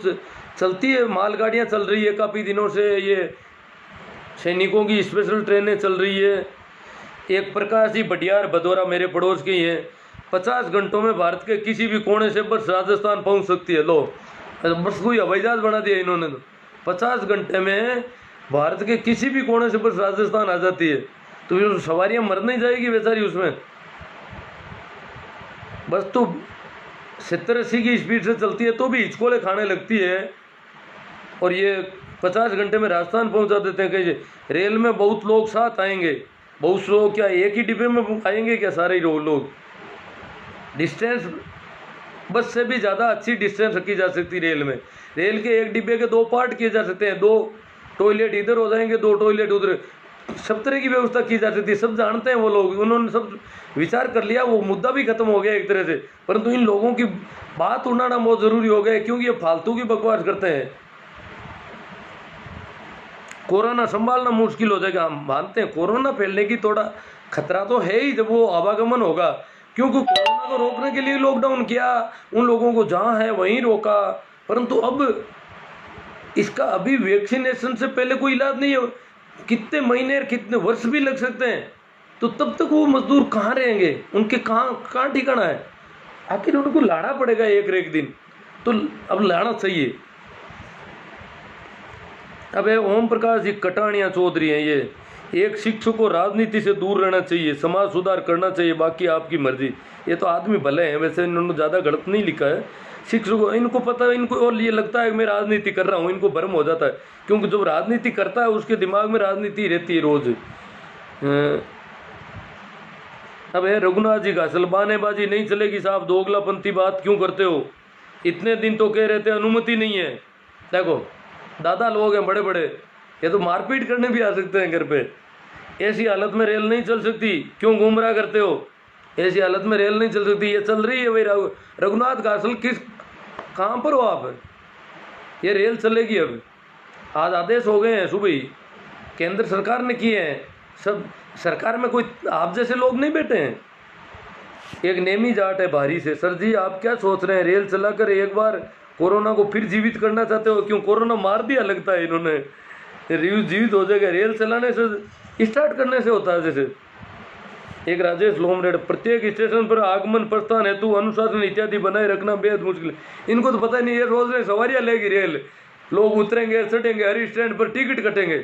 चलती है, मालगाड़ियाँ चल रही है काफ़ी दिनों से, ये सैनिकों की स्पेशल ट्रेनें चल रही है। एक प्रकाश जी बडियार भदौरा मेरे पड़ोस के ही है, 50 घंटों में भारत के किसी भी कोने से बस राजस्थान पहुंच सकती है। लो, बस कोई हवाई जहाज बना दिया इन्होंने तो, 50 घंटे में भारत के किसी भी कोने से बस राजस्थान आ जाती है। तो ये सवारियां मर नहीं जाएगी बेचारी उसमें। बस तो 70-80 की स्पीड से चलती है तो भी हिचकोले खाने लगती है, और ये 50 घंटे में राजस्थान पहुंचा देते हैं। कहीं रेल में बहुत लोग साथ आएंगे, बहुत लोग क्या एक ही डिब्बे में आएंगे क्या सारे ही लोग। डिस्टेंस बस से भी ज़्यादा अच्छी डिस्टेंस रखी जा सकती रेल में। रेल के एक डिब्बे के 2 पार्ट किए जा सकते हैं, 2 टॉयलेट इधर हो जाएंगे, 2 टॉयलेट उधर, सब तरह की व्यवस्था की जा सकती है। सब जानते हैं वो लोग, उन्होंने सब विचार कर लिया, वो मुद्दा भी खत्म हो गया एक तरह से। परंतु इन लोगों की बात उड़ाना बहुत ज़रूरी हो गया है, क्योंकि ये फालतू की बकवास करते हैं। कोरोना संभालना मुश्किल हो जाएगा, हम मानते हैं कोरोना फैलने की थोड़ा खतरा तो है ही जब वो आवागमन होगा, क्योंकि कोरोना को रोकने के लिए लॉकडाउन किया, उन लोगों को जहाँ है वहीं रोका। परंतु अब इसका अभी वैक्सीनेशन से पहले कोई इलाज नहीं है, कितने महीने और कितने वर्ष भी लग सकते हैं। तो तब तक वो मजदूर कहाँ रहेंगे, उनके कहाँ ठिकाना है। आखिर उनको लाना पड़ेगा एक दिन, तो अब लाना चाहिए। अब ओम प्रकाश जी कटानिया चौधरी हैं, ये एक शिक्षक को राजनीति से दूर रहना चाहिए, समाज सुधार करना चाहिए, बाकी आपकी मर्जी। ये तो आदमी भले हैं, वैसे इन्होंने ज़्यादा गलत नहीं लिखा है। शिक्षकों, इनको पता है, इनको और ये लगता है कि मैं राजनीति कर रहा हूँ, इनको भ्रम हो जाता है, क्योंकि जब राजनीति करता है उसके दिमाग में राजनीति रहती है रोज। अब है रघुनाथ जी का सलबानेबाजी नहीं चलेगी साहब, दोगलापंथी बात क्यों करते हो। इतने दिन तो कह रहे थे अनुमति नहीं है, देखो दादा लोग हैं बड़े बड़े, ये तो मारपीट करने भी आ सकते हैं घर पे। ऐसी हालत में रेल नहीं चल सकती, क्यों गुमराह करते हो। ऐसी हालत में रेल नहीं चल सकती, ये चल रही है भाई। रघुनाथ घासल किस कहाँ पर हो आप, ये रेल चलेगी। अब आज आदेश हो गए हैं सुबह ही, केंद्र सरकार ने किए हैं। सब सरकार में कोई आप जैसे लोग नहीं बैठे हैं, एक नेमी जाट है भारी से। सर जी आप क्या सोच रहे हैं, रेल चलाकर एक बार कोरोना को फिर जीवित करना चाहते हो? क्यों, कोरोना मार दिया लगता है इन्होंने, जीवित हो जाएगा। रेल चलाने से, स्टार्ट करने से होता है। जैसे एक राजेश लोमरेड, प्रत्येक स्टेशन पर आगमन प्रस्थान हेतु अनुशासन इत्यादि बनाए रखना बेहद मुश्किल है। इनको तो पता ही नहीं है, रोज में सवारियां लेगी रेल, लोग उतरेंगे चढ़ेंगे, हर स्टैंड पर टिकट कटेंगे।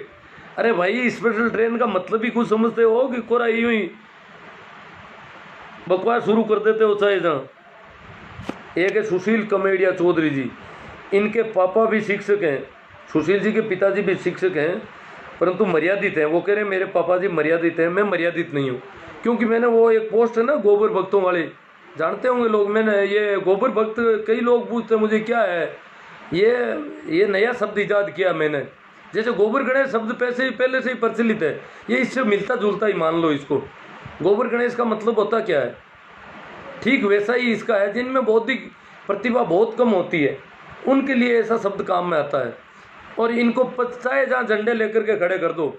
अरे भाई, स्पेशल ट्रेन का मतलब ही कुछ समझते हो कि कोरा यूं ही बकवास शुरू कर देते हो? चाहे जहाँ एक है सुशील कमेडिया चौधरी जी, इनके पापा भी शिक्षक हैं, सुशील जी के पिताजी भी शिक्षक हैं, परंतु मर्यादित हैं। वो कह रहे हैं मेरे पापा जी मर्यादित हैं, मैं मर्यादित नहीं हूँ। क्योंकि मैंने वो एक पोस्ट है ना गोबर भक्तों वाली, जानते होंगे लोग, मैंने ये गोबर भक्त, कई लोग पूछते हैं मुझे क्या है ये नया शब्द ईजाद किया मैंने। जैसे गोबर गणेश शब्द पहले से ही प्रचलित है, ये इससे मिलता जुलता ही मान लो इसको। गोबर गणेश का मतलब होता क्या है? ठीक वैसा ही इसका है, जिनमें बौद्धिक प्रतिभा बहुत कम होती है उनके लिए ऐसा शब्द काम में आता है। और इनको चाहे जहाँ झंडे लेकर के खड़े कर दो,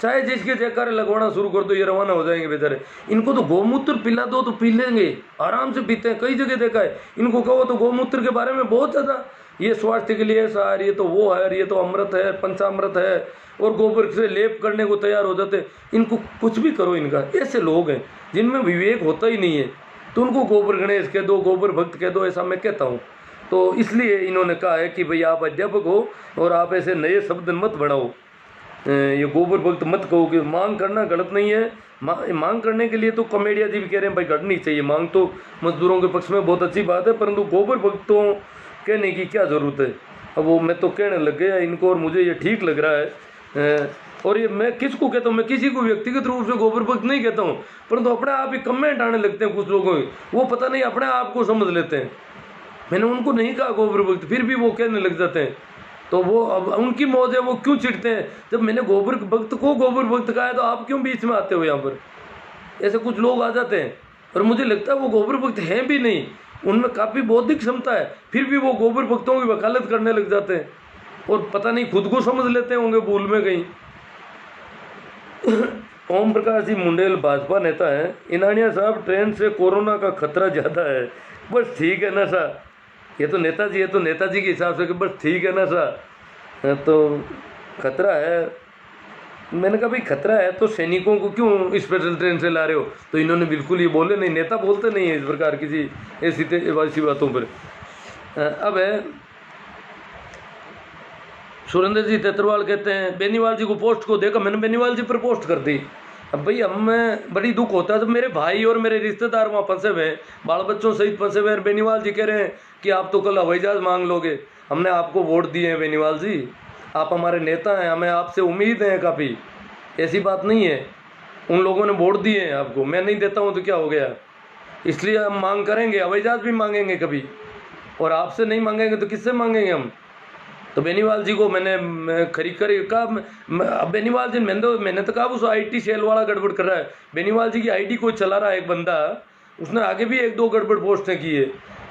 चाहे जिसके जयकारे लगवाना शुरू कर दो, ये रवाना हो जाएंगे बेचारे। इनको तो गोमूत्र पिला दो तो पी लेंगे, आराम से पीते हैं, कई जगह देखा है। इनको कहो तो गोमूत्र के बारे में बहुत ज़्यादा, ये स्वास्थ्य के लिए ऐसा है, ये तो वो है, ये तो अमृत है, पंचामृत है, और गोबर से लेप करने को तैयार हो जाते। इनको कुछ भी करो, इनका ऐसे लोग हैं जिनमें विवेक होता ही नहीं है। तो उनको गोबर गणेश कह दो, गोबर भक्त कह दो, ऐसा मैं कहता हूँ। तो इसलिए इन्होंने कहा है कि भाई आप अध्यापक हो और आप ऐसे नए शब्द मत बढ़ाओ, ये गोबर भक्त मत कहो। कि मांग करना गलत नहीं है, मांग करने के लिए तो कॉमेडिया जी भी कह रहे हैं भाई घटनी चाहिए मांग, तो मजदूरों के पक्ष में बहुत अच्छी बात है, परंतु गोबर भक्तों कहने की क्या ज़रूरत है? अब वो मैं तो कहने लग गया इनको, और मुझे ये ठीक लग रहा है। और ये मैं किसको कहता हूँ? मैं किसी को व्यक्तिगत रूप से गोबर भक्त नहीं कहता हूँ, परंतु अपने आप ही कमेंट आने लगते हैं कुछ लोगों के, वो पता नहीं अपने आप को समझ लेते हैं। मैंने उनको नहीं कहा गोबर भक्त, फिर भी वो कहने लग जाते हैं। तो वो अब उनकी मौज है, वो क्यों चिढ़ते हैं? जब मैंने गोबर भक्त को गोबर भक्त कहा है तो आप क्यों बीच में आते हो यहाँ पर? ऐसे कुछ लोग आ जाते हैं, और मुझे लगता है वो गोबर भक्त हैं भी नहीं, उनमें काफ़ी बौद्धिक क्षमता है, फिर भी वो गोबर भक्तों की वकालत करने लग जाते हैं, और पता नहीं खुद को समझ लेते होंगे भूल में कहीं। ओम प्रकाश जी मुंडेल भाजपा नेता है। इनानिया साहब, ट्रेन से कोरोना का खतरा ज़्यादा है। बस ठीक है ना सा, ये तो नेताजी है, तो नेताजी के हिसाब से कि बस ठीक है ना सा, तो खतरा है। मैंने कहा भाई खतरा है तो सैनिकों को क्यों स्पेशल ट्रेन से ला रहे हो? तो इन्होंने बिल्कुल ये बोले नहीं, नेता बोलते नहीं है इस प्रकार किसी ऐसी बातों पर। अब है सुरेंद्र जी तेतरवाल, कहते हैं बेनीवाल जी को पोस्ट को देखा, मैंने बेनीवाल जी पर पोस्ट कर दी। अब भाई हमें बड़ी दुख होता है जब मेरे भाई और मेरे रिश्तेदार वहाँ फंसे हुए हैं, बाल बच्चों सहित फंसे हुए हैं। बेनीवाल जी कह रहे हैं कि आप तो कल हवाई जहाज मांग लोगे। हमने आपको वोट दिए हैं बेनीवाल जी, आप हमारे नेता हैं, हमें आपसे उम्मीद है काफ़ी, ऐसी बात नहीं है। उन लोगों ने वोट दिए हैं आपको, मैं नहीं देता हूँ तो क्या हो गया? इसलिए हम मांग करेंगे, हवाई जहाज भी मांगेंगे कभी, और आपसे नहीं मांगेंगे तो किससे मांगेंगे हम? तो बेनीवाल जी को मैंने खरीद कर कहा, अब बेनीवाल जी मैंने तो कहा उस IT सेल वाला गड़बड़ कर रहा है। बेनीवाल जी की ID कोई चला रहा है एक बंदा, उसने आगे भी 1-2 गड़बड़ पोस्टें की है,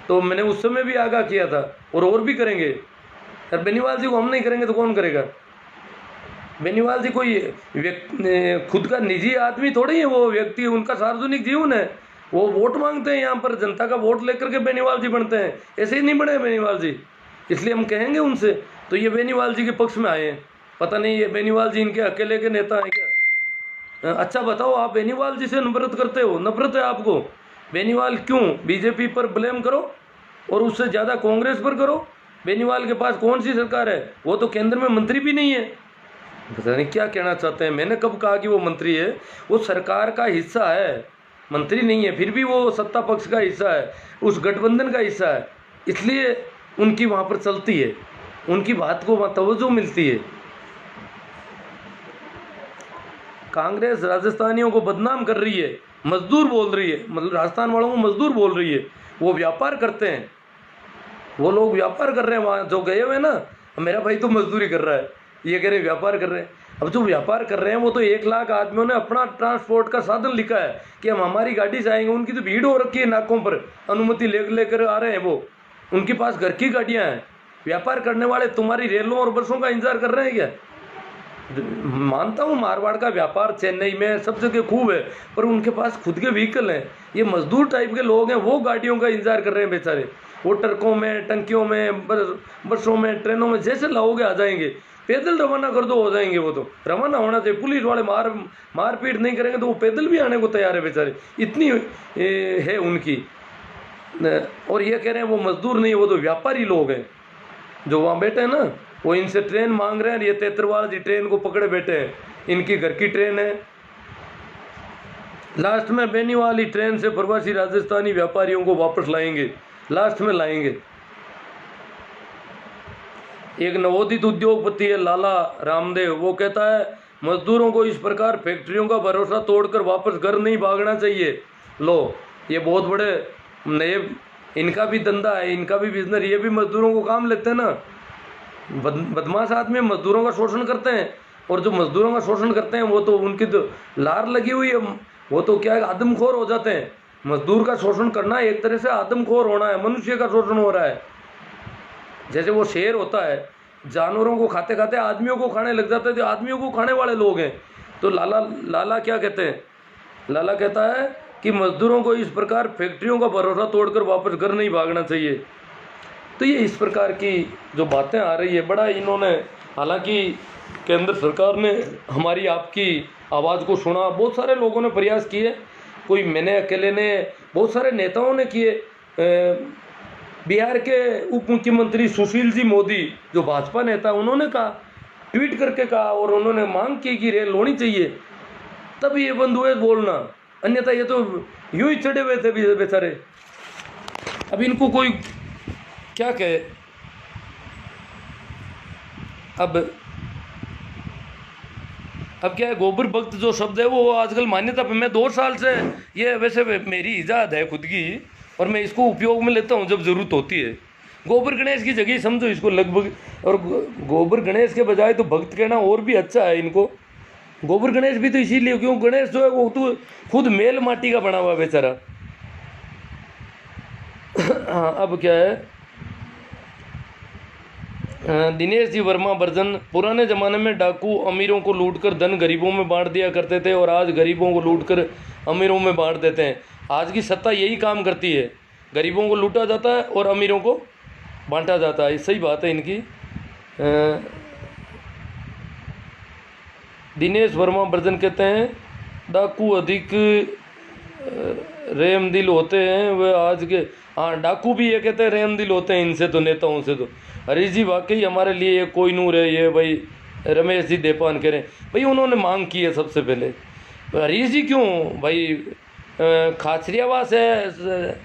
तो मैंने उस समय भी आगाह किया था, और भी करेंगे। और बेनीवाल जी को हम नहीं करेंगे तो कौन करेगा? बेनीवाल जी कोई खुद का निजी आदमी थोड़ी है, वो व्यक्ति, उनका सार्वजनिक जीवन है। वो वोट मांगते हैं यहाँ पर, जनता का वोट लेकर के बेनीवाल जी बनते हैं, ऐसे ही नहीं बने बेनीवाल जी। इसलिए हम कहेंगे उनसे, तो ये बेनीवाल जी के पक्ष में आए हैं। पता नहीं ये बेनीवाल जी इनके अकेले के नेता हैं क्या? अच्छा बताओ, आप बेनीवाल जी से नफरत करते हो, नफरत है आपको? बेनीवाल क्यों? बीजेपी पर ब्लेम करो और उससे ज़्यादा कांग्रेस पर करो। बेनीवाल के पास कौन सी सरकार है? वो तो केंद्र में मंत्री भी नहीं है। पता नहीं क्या कहना चाहते हैं। मैंने कब कहा कि वो मंत्री है? वो सरकार का हिस्सा है, मंत्री नहीं है, फिर भी वो सत्ता पक्ष का हिस्सा है, उस गठबंधन का हिस्सा है, इसलिए उनकी वहाँ पर चलती है, उनकी बात को वहाँ तवज्जो मिलती है। कांग्रेस राजस्थानियों को बदनाम कर रही है, मजदूर बोल रही है, मतलब राजस्थान वालों को मजदूर बोल रही है। वो व्यापार करते हैं, वो लोग व्यापार कर रहे हैं वहाँ जो गए हुए ना। मेरा भाई तो मजदूरी कर रहा है, ये कह रहे व्यापार कर रहे हैं। अब जो व्यापार कर रहे हैं वो तो 1 लाख आदमियों ने अपना ट्रांसपोर्ट का साधन लिखा है कि हम हमारी गाड़ी से आएंगे। उनकी तो भीड़ हो रखी है नाकों पर, अनुमति लेकर आ रहे हैं वो, उनके पास घर की गाड़ियाँ हैं। व्यापार करने वाले तुम्हारी रेलों और बसों का इंतजार कर रहे हैं क्या? मानता हूँ मारवाड़ का व्यापार चेन्नई में सब जगह खूब है, पर उनके पास खुद के व्हीकल हैं। ये मजदूर टाइप के लोग हैं, वो गाड़ियों का इंतजार कर रहे हैं बेचारे। वो ट्रकों में, टंकियों में, बसों में, ट्रेनों में जैसे लाओगे आ जाएंगे। पैदल रवाना कर दो, हो जाएंगे। वो तो रवाना होना चाहिए। पुलिस वाले मारपीट नहीं करेंगे तो वो पैदल भी आने को तैयार है बेचारे, इतनी है उनकी। और ये कह रहे हैं वो मजदूर नहीं, वो तो व्यापारी लोग हैं जो वहाँ बैठे हैं ना। वो इनसे ट्रेन मांग रहे हैं, ये तेतरवाल जी ट्रेन को पकड़े बैठे हैं। इनकी घर की ट्रेन है। लास्ट में बेनीवाल ही ट्रेन से प्रवासी राजस्थानी व्यापारियों को वापस लाएंगे, लास्ट में लाएंगे। एक नवोदित उद्योगपति है लाला रामदेव, वो कहता है मजदूरों को इस प्रकार फैक्ट्रियों का भरोसा तोड़कर वापस घर नहीं भागना चाहिए। लो, ये बहुत बड़े नए, इनका भी धंधा है, इनका भी बिजनेस, ये भी मजदूरों को काम लेते हैं ना। बदमाश आदमी मजदूरों का शोषण करते हैं, और जो मजदूरों का शोषण करते हैं वो तो उनकी तो लार लगी हुई है, वो तो क्या है, आदमखोर हो जाते हैं। मजदूर का शोषण करना एक तरह से आदमखोर होना है, मनुष्य का शोषण हो रहा है। जैसे वो शेर होता है, जानवरों को खाते खाते आदमियों को खाने लग जाता है, तो आदमियों को खाने वाले लोग हैं। तो लाला क्या कहते हैं, लाला कहता है कि मजदूरों को इस प्रकार फैक्ट्रियों का भरोसा तोड़कर वापस घर नहीं भागना चाहिए। तो ये इस प्रकार की जो बातें आ रही है, बड़ा इन्होंने, हालांकि केंद्र सरकार ने हमारी आपकी आवाज़ को सुना, बहुत सारे लोगों ने प्रयास किए, कोई मैंने अकेले ने, बहुत सारे नेताओं ने किए। बिहार के उप मुख्यमंत्री सुशील जी मोदी जो भाजपा नेता, उन्होंने कहा, ट्वीट करके कहा, और उन्होंने मांग की कि रेल होनी चाहिए, तब ये बंद हुए बोलना, अन्यथा ये तो यूं ही चढ़े हुए थे बेचारे। अब इनको कोई क्या कहे। अब क्या है, गोबर भक्त जो शब्द है वो आजकल मान्यता पे, मैं 2 साल से, ये वैसे मेरी इजाद है खुद की, और मैं इसको उपयोग में लेता हूँ जब ज़रूरत होती है। गोबर गणेश की जगह समझो इसको लगभग, और गोबर गणेश के बजाय तो भक्त कहना और भी अच्छा है इनको। गोबर गणेश भी तो इसीलिए क्यों, गणेश जो है वो तो खुद मेल माटी का बना हुआ बेचारा। हाँ, अब क्या है, दिनेश जी वर्मा वर्जन, पुराने ज़माने में डाकू अमीरों को लूटकर धन गरीबों में बांट दिया करते थे, और आज गरीबों को लूटकर अमीरों में बांट देते हैं। आज की सत्ता यही काम करती है, गरीबों को लूटा जाता है और अमीरों को बांटा जाता है। सही बात है इनकी। दिनेश वर्मा वर्जन कहते हैं डाकू अधिक रहमदिल होते हैं वे आज के, हाँ डाकू भी ये कहते हैं रहमदिल होते हैं इनसे तो, नेताओं से तो। हरीश जी वाकई हमारे लिए ये कोई नूर है, ये भाई रमेश जी देपान करें भाई, उन्होंने मांग की है सबसे पहले। हरीश जी क्यों भाई, खाचरियावास है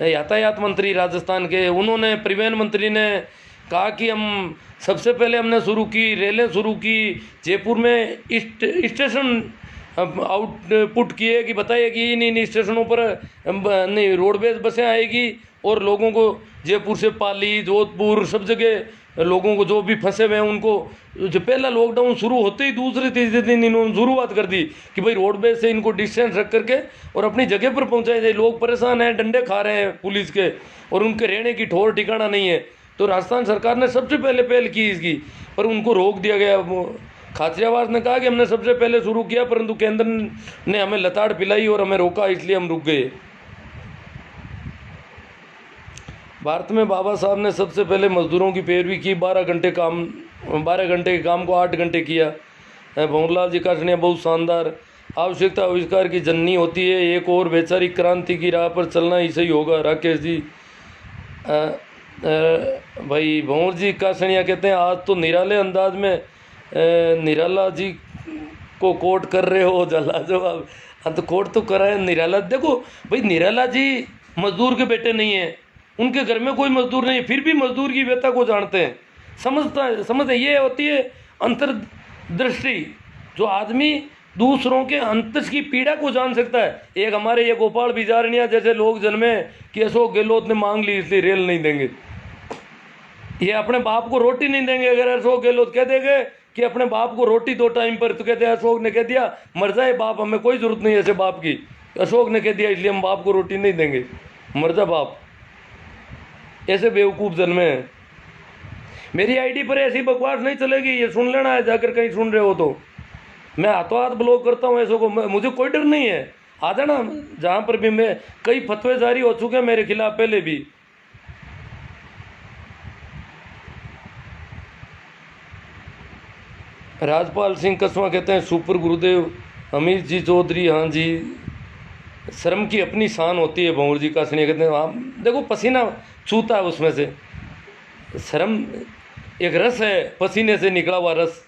यातायात मंत्री राजस्थान के, उन्होंने, परिवहन मंत्री ने कहा कि हम सबसे पहले हमने शुरू की, रेलें शुरू की, जयपुर में स्टेशन आउटपुट किए कि बताइए कि इन स्टेशनों पर नहीं रोडवेज बसें आएगी, और लोगों को जयपुर से पाली, जोधपुर, सब जगह लोगों को जो भी फंसे हुए हैं उनको, जो पहला लॉकडाउन शुरू होते ही दूसरे तीसरे दिन इन्होंने शुरुआत कर दी कि भाई रोडवेज से इनको डिस्टेंस रख करके और अपनी जगह पर पहुंचाए जाए। लोग परेशान हैं, डंडे खा रहे हैं पुलिस के, और उनके रहने की ठौर ठिकाना नहीं है। तो राजस्थान सरकार ने सबसे पहले पहल की इसकी, पर उनको रोक दिया गया। खाचरियावास ने कहा कि हमने सबसे पहले शुरू किया, परंतु केंद्र ने हमें लताड़ पिलाई और हमें रोका, इसलिए हम रुक गए। भारत में बाबा साहब ने सबसे पहले मजदूरों की पैरवी की, 12 घंटे के काम को 8 घंटे किया। भंवरलाल जी का सुनिया बहुत शानदार, आवश्यकता आविष्कार की जननी होती है, एक और वैचारिक क्रांति की राह पर चलना ही सही होगा। राकेश जी भाई भंवर जी का सनिया कहते हैं आज तो निराले अंदाज में निराला जी को कोट कर रहे हो, जला जवाब। हाँ तो कोट तो करा है निराला। देखो भाई निराला जी मजदूर के बेटे नहीं है, उनके घर में कोई मजदूर नहीं है, फिर भी मजदूर की व्यथा को जानते हैं, समझते ये होती है अंतर्दृष्टि, जो आदमी दूसरों के अंतस की पीड़ा को जान सकता है। एक हमारे ये गोपाल बिजारनिया जैसे लोग जन्मे कि अशोक गहलोत ने मांग ली इसलिए रेल नहीं देंगे, ये अपने बाप को रोटी नहीं देंगे। अगर अशोक गहलोत कह देंगे कि अपने बाप को रोटी 2 टाइम पर, तो कहते हैं अशोक ने कह दिया मर जाए बाप, हमें कोई जरूरत नहीं है ऐसे बाप की, अशोक ने कह दिया इसलिए हम बाप को रोटी नहीं देंगे, मर जा बाप। ऐसे बेवकूफ़ जन्मे हैं। मेरी आईडी पर ऐसी बकवास नहीं चलेगी, ये सुन लेना है जाकर, कहीं सुन रहे हो तो। मैं हाथों हाथ ब्लॉक करता हूँ ऐसों को, मुझे कोई डर नहीं है। आ जाना जहाँ पर भी, मैं कई फतवे जारी हो चुके हैं मेरे खिलाफ पहले भी। राजपाल सिंह कसवा कहते हैं सुपर गुरुदेव। अमित जी चौधरी, हाँ जी, शर्म की अपनी शान होती है। भंवर जी कासनिया कहते हैं हाँ, देखो पसीना छूता है उसमें से, शर्म एक रस है, पसीने से निकला हुआ रस।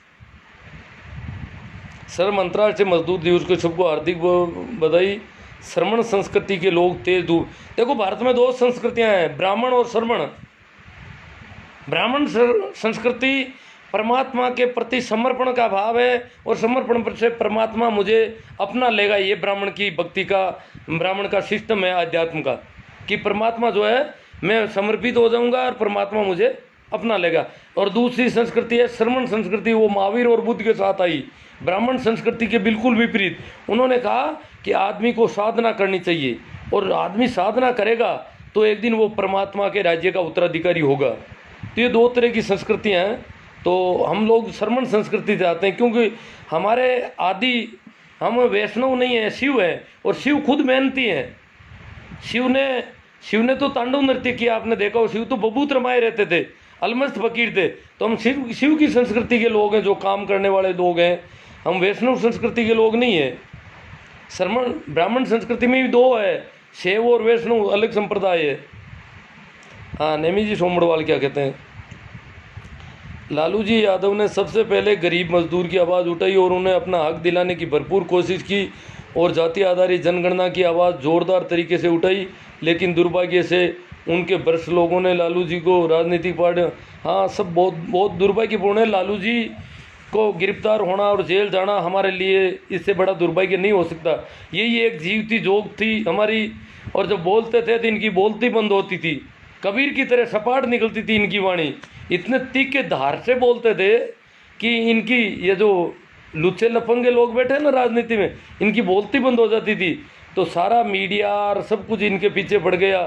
शर्म अंतर्राष्ट्रीय मजदूर दिवस को सबको हार्दिक बधाई। श्रमण संस्कृति के लोग तेज धूप। देखो भारत में दो संस्कृतियां हैं, ब्राह्मण और श्रमण। ब्राह्मण संस्कृति परमात्मा के प्रति समर्पण का भाव है, और समर्पण पर से परमात्मा मुझे अपना लेगा। ये ब्राह्मण की भक्ति का, ब्राह्मण का सिस्टम है अध्यात्म का, कि परमात्मा जो है मैं समर्पित हो जाऊंगा और परमात्मा मुझे अपना लेगा। और दूसरी संस्कृति है श्रमण संस्कृति, वो महावीर और बुद्ध के साथ आई। ब्राह्मण संस्कृति के बिल्कुल विपरीत। उन्होंने कहा कि आदमी को साधना करनी चाहिए, और आदमी साधना करेगा तो एक दिन वो परमात्मा के राज्य का उत्तराधिकारी होगा। तो ये दो तरह की संस्कृतियाँ हैं। तो हम लोग श्रमण संस्कृति चाहते हैं, क्योंकि हमारे आदि, हम वैष्णव नहीं है, शिव है, और शिव खुद मेहनती हैं। शिव ने तो तांडव नृत्य किया, आपने देखा हो। शिव तो बबूत रमाए रहते थे, अलमस्त फकीर थे। तो हम शिव की संस्कृति के लोग हैं, जो काम करने वाले लोग हैं। हम वैष्णव संस्कृति के लोग नहीं है। श्रमण ब्राह्मण संस्कृति में भी दो है, शैव और वैष्णव अलग संप्रदाय है। हाँ, नेमी जी सोमड़वाल क्या कहते हैं, लालू जी यादव ने सबसे पहले गरीब मजदूर की आवाज़ उठाई और उन्हें अपना हक दिलाने की भरपूर कोशिश की, और जाति आधारित जनगणना की आवाज़ जोरदार तरीके से उठाई। लेकिन दुर्भाग्य से उनके भ्रष्ट लोगों ने लालू जी को राजनीतिक पार्टी, हाँ सब बहुत दुर्भाग्यपूर्ण है। लालू जी को गिरफ्तार होना और जेल जाना हमारे लिए इससे बड़ा दुर्भाग्य नहीं हो सकता। यही एक जीवती जोग थी हमारी, और जब बोलते थे तो इनकी बोलती बंद होती थी, कबीर की तरह सपाट निकलती थी इनकी वाणी। इतने तीखे धार से बोलते थे कि इनकी, ये जो लुच्चे लफंगे लोग बैठे ना राजनीति में, इनकी बोलती बंद हो जाती थी। तो सारा मीडिया और सब कुछ इनके पीछे पड़ गया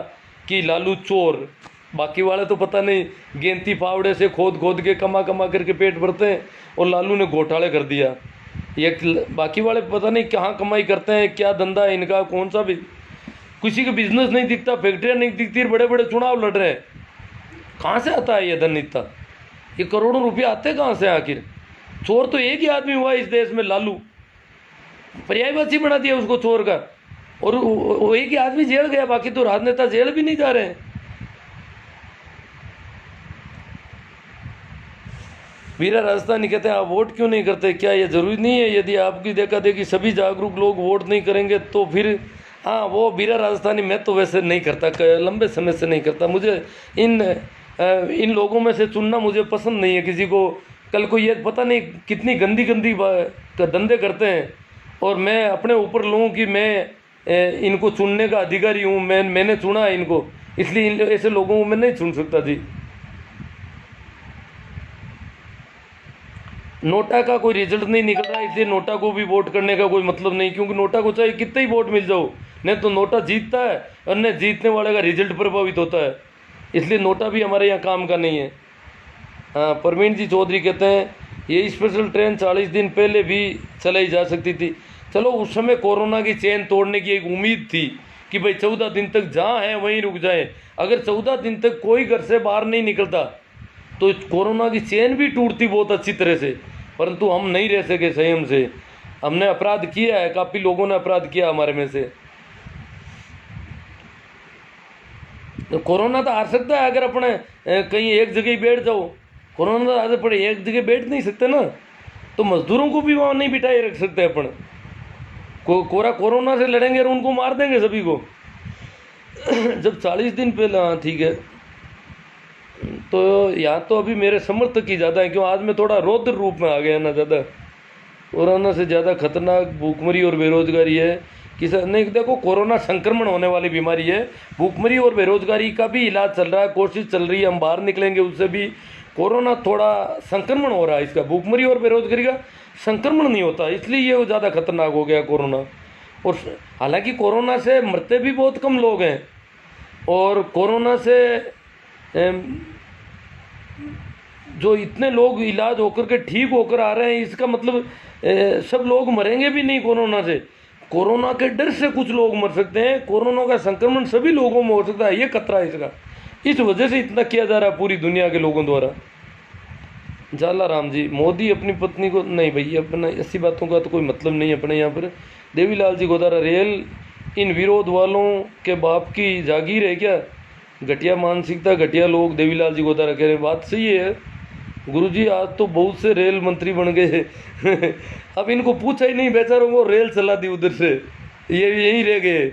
कि लालू चोर। बाकी वाले तो पता नहीं, गेंती फावड़े से खोद के कमा करके पेट भरते हैं, और लालू ने घोटाले कर दिया। ये बाकी वाले पता नहीं कहाँ कमाई करते हैं, क्या धंधा है इनका, कौन सा भी, किसी का बिजनेस नहीं दिखता, फैक्ट्रियाँ नहीं दिखती, बड़े बड़े चुनाव लड़ रहे हैं। कहाँ से आता है ये धन इतना, ये करोड़ों रुपये आते कहाँ से आखिर। चोर तो एक ही आदमी हुआ इस देश में, लालू, पर्यायवाची बना दिया उसको चोर का, और वो एक ही आदमी जेल गया, बाकी तो राजनेता जेल भी नहीं जा रहे हैं। वीरा राजस्थानी कहते हैं आप वोट क्यों नहीं करते, क्या ये जरूरी नहीं है? यदि आपकी देखा देखी सभी जागरूक लोग वोट नहीं करेंगे तो फिर, हाँ वो वीरा राजस्थानी, मैं तो वैसे नहीं करता, लंबे समय से नहीं करता। मुझे इन लोगों में से चुनना मुझे पसंद नहीं है किसी को। कल को ये पता नहीं कितनी गंदी धंधे करते हैं, और मैं अपने ऊपर लूँ कि मैं इनको चुनने का अधिकारी हूँ, मैंने चुना है इनको, इसलिए ऐसे लोगों को मैं नहीं चुन सकता जी। नोटा का कोई रिजल्ट नहीं निकल रहा, इसलिए नोटा को भी वोट करने का कोई मतलब नहीं, क्योंकि नोटा को चाहे कितने ही वोट मिल जाओ, नहीं तो नोटा जीतता है और न जीतने वाले का रिजल्ट प्रभावित होता है। इसलिए नोटा भी हमारे यहाँ काम का नहीं है। हाँ, प्रवीण जी चौधरी कहते हैं ये स्पेशल ट्रेन 40 दिन पहले भी चलाई जा सकती थी। चलो उस समय कोरोना की चेन तोड़ने की एक उम्मीद थी कि भाई 14 दिन तक जहाँ हैं वहीं रुक जाएं। अगर 14 दिन तक कोई घर से बाहर नहीं निकलता तो कोरोना की चेन भी टूटती बहुत अच्छी तरह से, परंतु हम नहीं रह सके संयम से। हमने अपराध किया है, काफ़ी लोगों ने अपराध किया हमारे में से। तो कोरोना तो हार सकता है अगर अपने कहीं एक जगह ही बैठ जाओ। कोरोना तो आगे पड़े एक जगह बैठ नहीं सकते ना, तो मजदूरों को भी वहाँ नहीं बिठाए रख सकते अपन। कोरोना से लड़ेंगे और उनको मार देंगे सभी को। जब 40 दिन पहले, हाँ ठीक है, तो यहाँ तो अभी मेरे समर्थक ही ज़्यादा है, क्यों आज मैं थोड़ा रौद्र रूप में आ गया ना। ज़्यादा कोरोना से ज़्यादा खतरनाक भूखमरी और बेरोजगारी है। नहीं देखो, कोरोना संक्रमण होने वाली बीमारी है। भूखमरी और बेरोजगारी का भी इलाज चल रहा है, कोशिश चल रही है, हम बाहर निकलेंगे उससे भी। कोरोना थोड़ा संक्रमण हो रहा है इसका, भूखमरी और बेरोजगारी का संक्रमण नहीं होता, इसलिए ये ज़्यादा खतरनाक हो गया कोरोना। और हालांकि कोरोना से मरते भी बहुत कम लोग हैं, और कोरोना से जो इतने लोग इलाज होकर के ठीक होकर आ रहे हैं, इसका मतलब सब लोग मरेंगे भी नहीं कोरोना से। कोरोना के डर से कुछ लोग मर सकते हैं, कोरोना का संक्रमण सभी लोगों में हो सकता है, ये खतरा है इसका। इस वजह से इतना किया जा रहा है पूरी दुनिया के लोगों द्वारा। जाला राम जी, मोदी अपनी पत्नी को नहीं भाई, अपना ऐसी बातों का तो कोई मतलब नहीं अपने यहाँ पर। देवीलाल जी गोदारा, रेल इन विरोध वालों के बाप की जागीर है क्या? घटिया मानसिकता, घटिया लोग। देवीलाल जी गोदारा कह रहे हैं, बात सही है गुरुजी, आज तो बहुत से रेल मंत्री बन गए अब इनको पूछा ही नहीं बेचारों को, रेल चला दी उधर से, ये यहीं रह गए।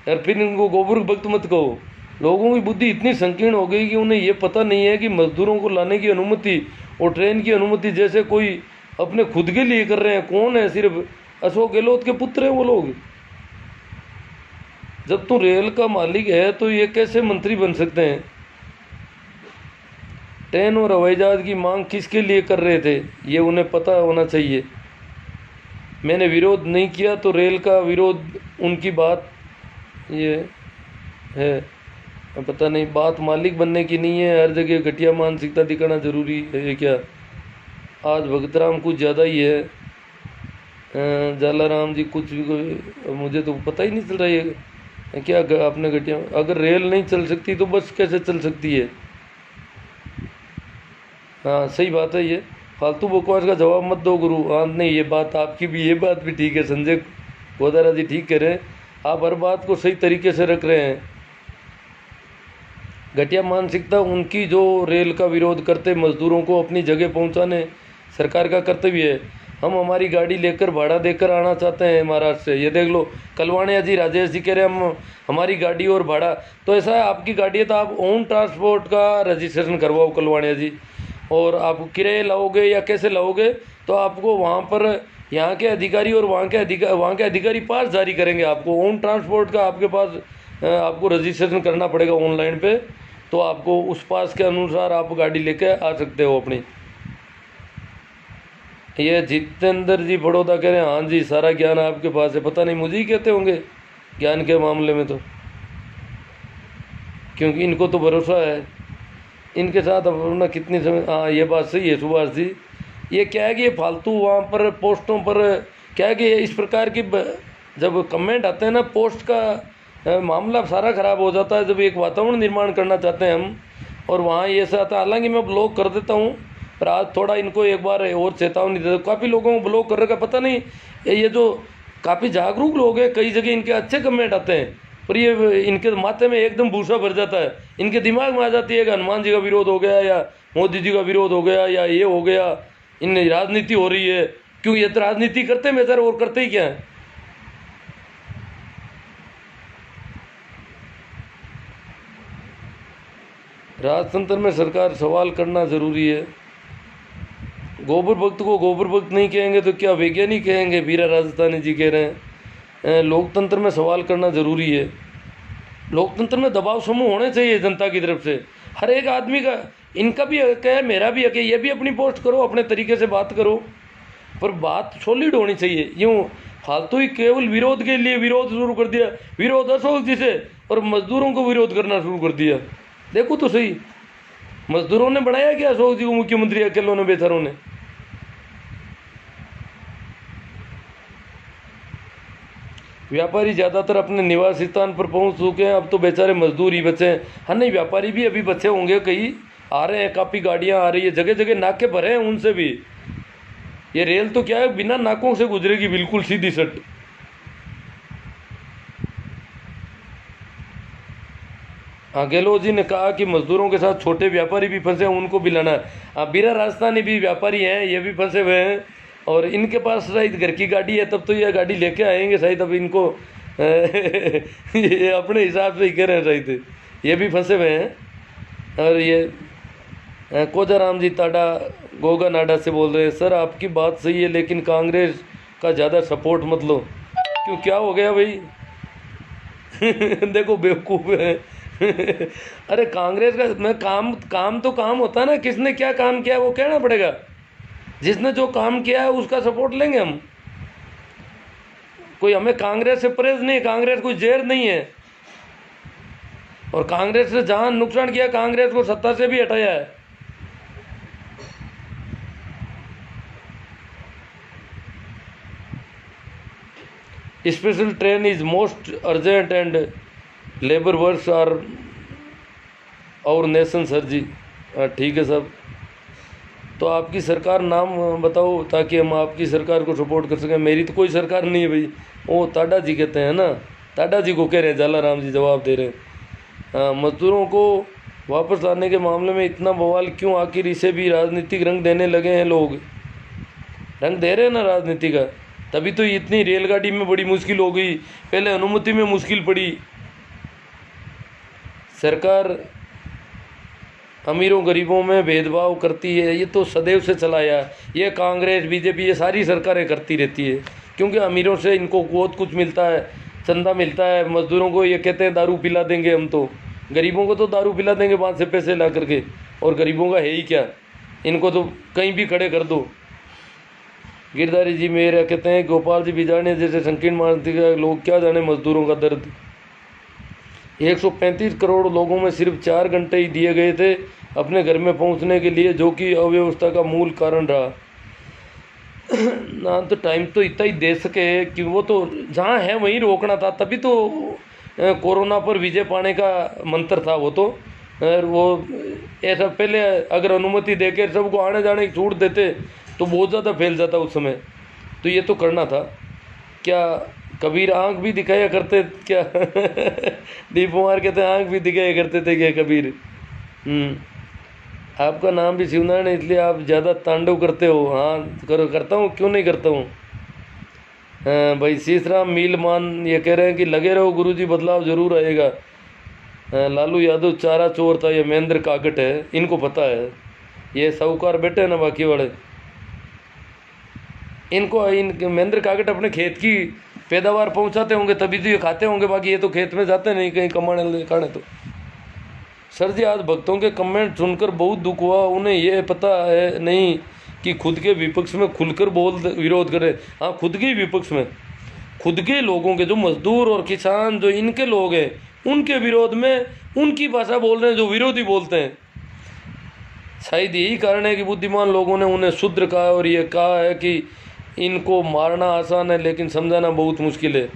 यार फिर इनको गोबर भक्त मत कहो। लोगों की बुद्धि इतनी संकीर्ण हो गई कि उन्हें ये पता नहीं है कि मजदूरों को लाने की अनुमति और ट्रेन की अनुमति जैसे कोई अपने खुद के लिए कर रहे हैं। कौन है? सिर्फ अशोक गहलोत के पुत्र हैं वो लोग। जब तू रेल का मालिक है तो ये कैसे मंत्री बन सकते हैं? ट्रेन और हवाई जहाज की मांग किसके लिए कर रहे थे, ये उन्हें पता होना चाहिए। मैंने विरोध नहीं किया तो रेल का विरोध उनकी बात ये है, पता नहीं। बात मालिक बनने की नहीं है, हर जगह घटिया मानसिकता दिखाना जरूरी है ये क्या? आज भगतराम कुछ ज़्यादा ही है। जालाराम जी कुछ भी, कोई मुझे तो पता ही नहीं चल रहा है क्या आपने घटिया। अगर रेल नहीं चल सकती तो बस कैसे चल सकती है? हाँ सही बात है, ये फालतू बकवास का जवाब मत दो गुरु। हाँ नहीं, ये बात आपकी भी, ये बात भी ठीक है। संजय गोदारा जी ठीक कह रहे हैं, आप हर बात को सही तरीके से रख रहे हैं। घटिया मानसिकता उनकी जो रेल का विरोध करते मजदूरों को अपनी जगह पहुंचाने सरकार का कर्तव्य है। हम हमारी गाड़ी लेकर भाड़ा देकर आना चाहते हैं महाराष्ट्र से, ये देख लो। कलवाणिया जी, राजेश जी कह रहे हैं हम हमारी गाड़ी और भाड़ा। तो ऐसा है, आपकी गाड़ी है तो आप ओन ट्रांसपोर्ट का रजिस्ट्रेशन करवाओ कलवाणिया जी। और आप किराए लाओगे या कैसे लाओगे तो आपको वहाँ पर यहाँ के अधिकारी और वहाँ के अधिकारी पास जारी करेंगे आपको। ओन ट्रांसपोर्ट का आपके पास आपको रजिस्ट्रेशन करना पड़ेगा ऑनलाइन पे, तो आपको उस पास के अनुसार आप गाड़ी लेके आ सकते हो अपनी। ये जितेंद्र जी बड़ौदा कह रहे हैं, हाँ जी सारा ज्ञान आपके पास है। पता नहीं मुझे ही कहते होंगे ज्ञान के मामले में तो, क्योंकि इनको तो भरोसा है। इनके साथ अपना कितनी समय, हाँ ये बात सही है सुभाष जी। ये क्या है कि ये फालतू वहाँ पर पोस्टों पर क्या है कि इस प्रकार की जब कमेंट आते हैं ना, पोस्ट का मामला सारा ख़राब हो जाता है। जब एक वातावरण निर्माण करना चाहते हैं हम और वहाँ ये ऐसा आता है, हालांकि मैं ब्लॉक कर देता हूँ पर आज थोड़ा इनको एक बार और चेतावनी देता हूँ। काफ़ी लोगों को ब्लॉक कर रखा, पता नहीं ये जो काफ़ी जागरूक लोग हैं, कई जगह इनके अच्छे कमेंट आते हैं पर ये इनके माथे में एकदम भूसा भर जाता है। इनके दिमाग में आ जाती है कि हनुमान जी का विरोध हो गया या मोदी जी का विरोध हो गया या ये हो गया, इन राजनीति हो रही है। क्यों? ये तो राजनीति करते हैं बेचारे, और करते ही क्या है। राजतंत्र में सरकार सवाल करना जरूरी है। गोबर भक्त को गोबर भक्त नहीं कहेंगे तो क्या वैज्ञानिक कहेंगे? बीरा राजस्थानी जी कह रहे हैं लोकतंत्र में सवाल करना जरूरी है। लोकतंत्र में दबाव समूह होने चाहिए जनता की तरफ से, हर एक आदमी का। इनका भी हक है, मेरा भी हक है, ये भी अपनी पोस्ट करो, अपने तरीके से बात करो, पर बात सॉलिड होनी चाहिए। यूँ फालतू ही केवल विरोध के लिए विरोध शुरू कर दिया, विरोध अशोक जी से, और मजदूरों को विरोध करना शुरू कर दिया। देखो तो सही, मजदूरों ने बनाया क्या अशोक जी को मुख्यमंत्री? अकेलों ने, बेचारों ने। व्यापारी ज़्यादातर अपने निवास स्थान पर पहुंच चुके हैं, अब तो बेचारे मजदूर ही बचे हैं। हाँ नहीं, व्यापारी भी अभी बचे होंगे, कई आ रहे हैं, काफ़ी गाड़ियां आ रही है, जगह जगह नाके भरे हैं उनसे भी। ये रेल तो क्या है, बिना नाकों से गुजरेगी, बिल्कुल सीधी सट। हाँ, गहलोत जी ने कहा कि मजदूरों के साथ छोटे व्यापारी भी फंसे हैं, उनको भी लाना है। हाँ, बीरा राजस्थानी भी व्यापारी हैं, ये भी फंसे हुए हैं, और इनके पास शायद घर की गाड़ी है, तब तो ये गाड़ी लेके आएंगे शायद। अब इनको ये अपने हिसाब से ही कह रहे हैं, शायद ये भी फंसे हुए हैं। और ये कोजाराम जी टाडा गोगा नाडा से बोल रहे हैं, सर आपकी बात सही है लेकिन कांग्रेस का ज़्यादा सपोर्ट मत लो। क्यों, क्या हो गया भाई? देखो बेवकूफ़ है। अरे कांग्रेस का मैं काम तो काम होता है ना, किसने क्या काम किया वो कहना पड़ेगा। जिसने जो काम किया है उसका सपोर्ट लेंगे हम। कोई हमें कांग्रेस से परहेज नहीं, कांग्रेस कोई जहर नहीं है। और कांग्रेस ने जहां नुकसान किया, कांग्रेस को सत्ता से भी हटाया है। Special train is most urgent and labour works are our nation sir ji. ठीक है साहब, तो आपकी सरकार नाम बताओ ताकि हम आपकी सरकार को सपोर्ट कर सकें। मेरी तो कोई सरकार नहीं है भाई, वो टाडा जी कहते हैं ना, टाडा जी को कह रहे हैं, जाला राम जी जवाब दे रहे हैं। मजदूरों को वापस लाने के मामले में इतना बवाल क्यों? आखिर इसे भी राजनीतिक रंग देने लगे हैं लोग। रंग दे रहे हैं ना राजनीति का, तभी तो इतनी रेलगाड़ी में बड़ी मुश्किल हो गई, पहले अनुमति में मुश्किल पड़ी। सरकार अमीरों गरीबों में भेदभाव करती है, ये तो सदैव से चला आया। ये कांग्रेस बीजेपी ये सारी सरकारें करती रहती है, क्योंकि अमीरों से इनको बहुत कुछ मिलता है, चंदा मिलता है। मजदूरों को ये कहते हैं दारू पिला देंगे हम, तो गरीबों को तो दारू पिला देंगे 5 से पैसे ला करके, और गरीबों का है ही क्या, इनको तो कहीं भी खड़े कर दो। गिरधारी जी मेरे कहते हैं गोपाल जी बिजाने जैसे संकीर्ण मानसिक लोग क्या जाने मजदूरों का दर्द। 135 करोड़ लोगों में सिर्फ 4 घंटे ही दिए गए थे अपने घर में पहुंचने के लिए, जो कि अव्यवस्था का मूल कारण रहा। ना तो टाइम तो इतना ही दे सके कि वो तो जहाँ है वहीं रोकना था, तभी तो कोरोना पर विजय पाने का मंत्र था वो तो। और वो ऐसा पहले अगर अनुमति देकर सबको आने जाने की छूट देते तो बहुत ज़्यादा फैल जाता उस समय, तो ये तो करना था। क्या कबीर आंख भी दिखाया करते क्या? दीप कुमार कहते हैं आंख भी दिखाया करते थे क्या कबीर? आपका नाम भी शिवनारायण है, इसलिए आप ज़्यादा तांडव करते हो। हाँ करता हूँ, क्यों नहीं करता हूँ। भाई शीशराम मीलमान ये कह रहे हैं कि लगे रहो गुरुजी, बदलाव जरूर आएगा। लालू यादव चारा चोर था, ये महेंद्र काकट है, इनको पता है। ये साहूकार बैठे हैं ना बाकी वाले, इनको इन महेंद्र काकट अपने खेत की पैदावार पहुंचाते होंगे तभी तो ये खाते होंगे, बाकी ये तो खेत में जाते नहीं कहीं कमाने खाने। तो सर जी आज भक्तों के कमेंट सुनकर बहुत दुख हुआ, उन्हें यह पता है नहीं कि खुद के विपक्ष में खुलकर विरोध करें। हाँ खुद के विपक्ष में, खुद के लोगों के जो मजदूर और किसान जो इनके लोग हैं उनके विरोध में उनकी भाषा बोल रहे हैं जो विरोधी बोलते हैं। शायद यही कारण है कि बुद्धिमान लोगों ने उन्हें शूद्र कहा और ये कहा है कि इनको मारना आसान है लेकिन समझाना बहुत मुश्किल है।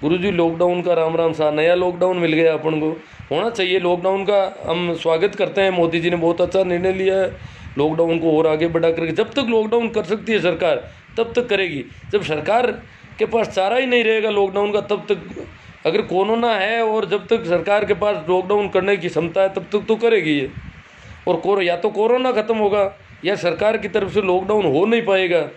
गुरुजी लॉकडाउन का राम राम सा, नया लॉकडाउन मिल गया अपन को, होना चाहिए लॉकडाउन का। हम स्वागत करते हैं, मोदी जी ने बहुत अच्छा निर्णय लिया है लॉकडाउन को और आगे बढ़ा करके। जब तक लॉकडाउन कर सकती है सरकार तब तक करेगी, जब सरकार के पास चारा ही नहीं रहेगा लॉकडाउन का तब तक, अगर कोरोना है और जब तक सरकार के पास लॉकडाउन करने की क्षमता है तब तक तो करेगी ये। और या तो कोरोना ख़त्म होगा या सरकार की तरफ से लॉकडाउन हो नहीं पाएगा।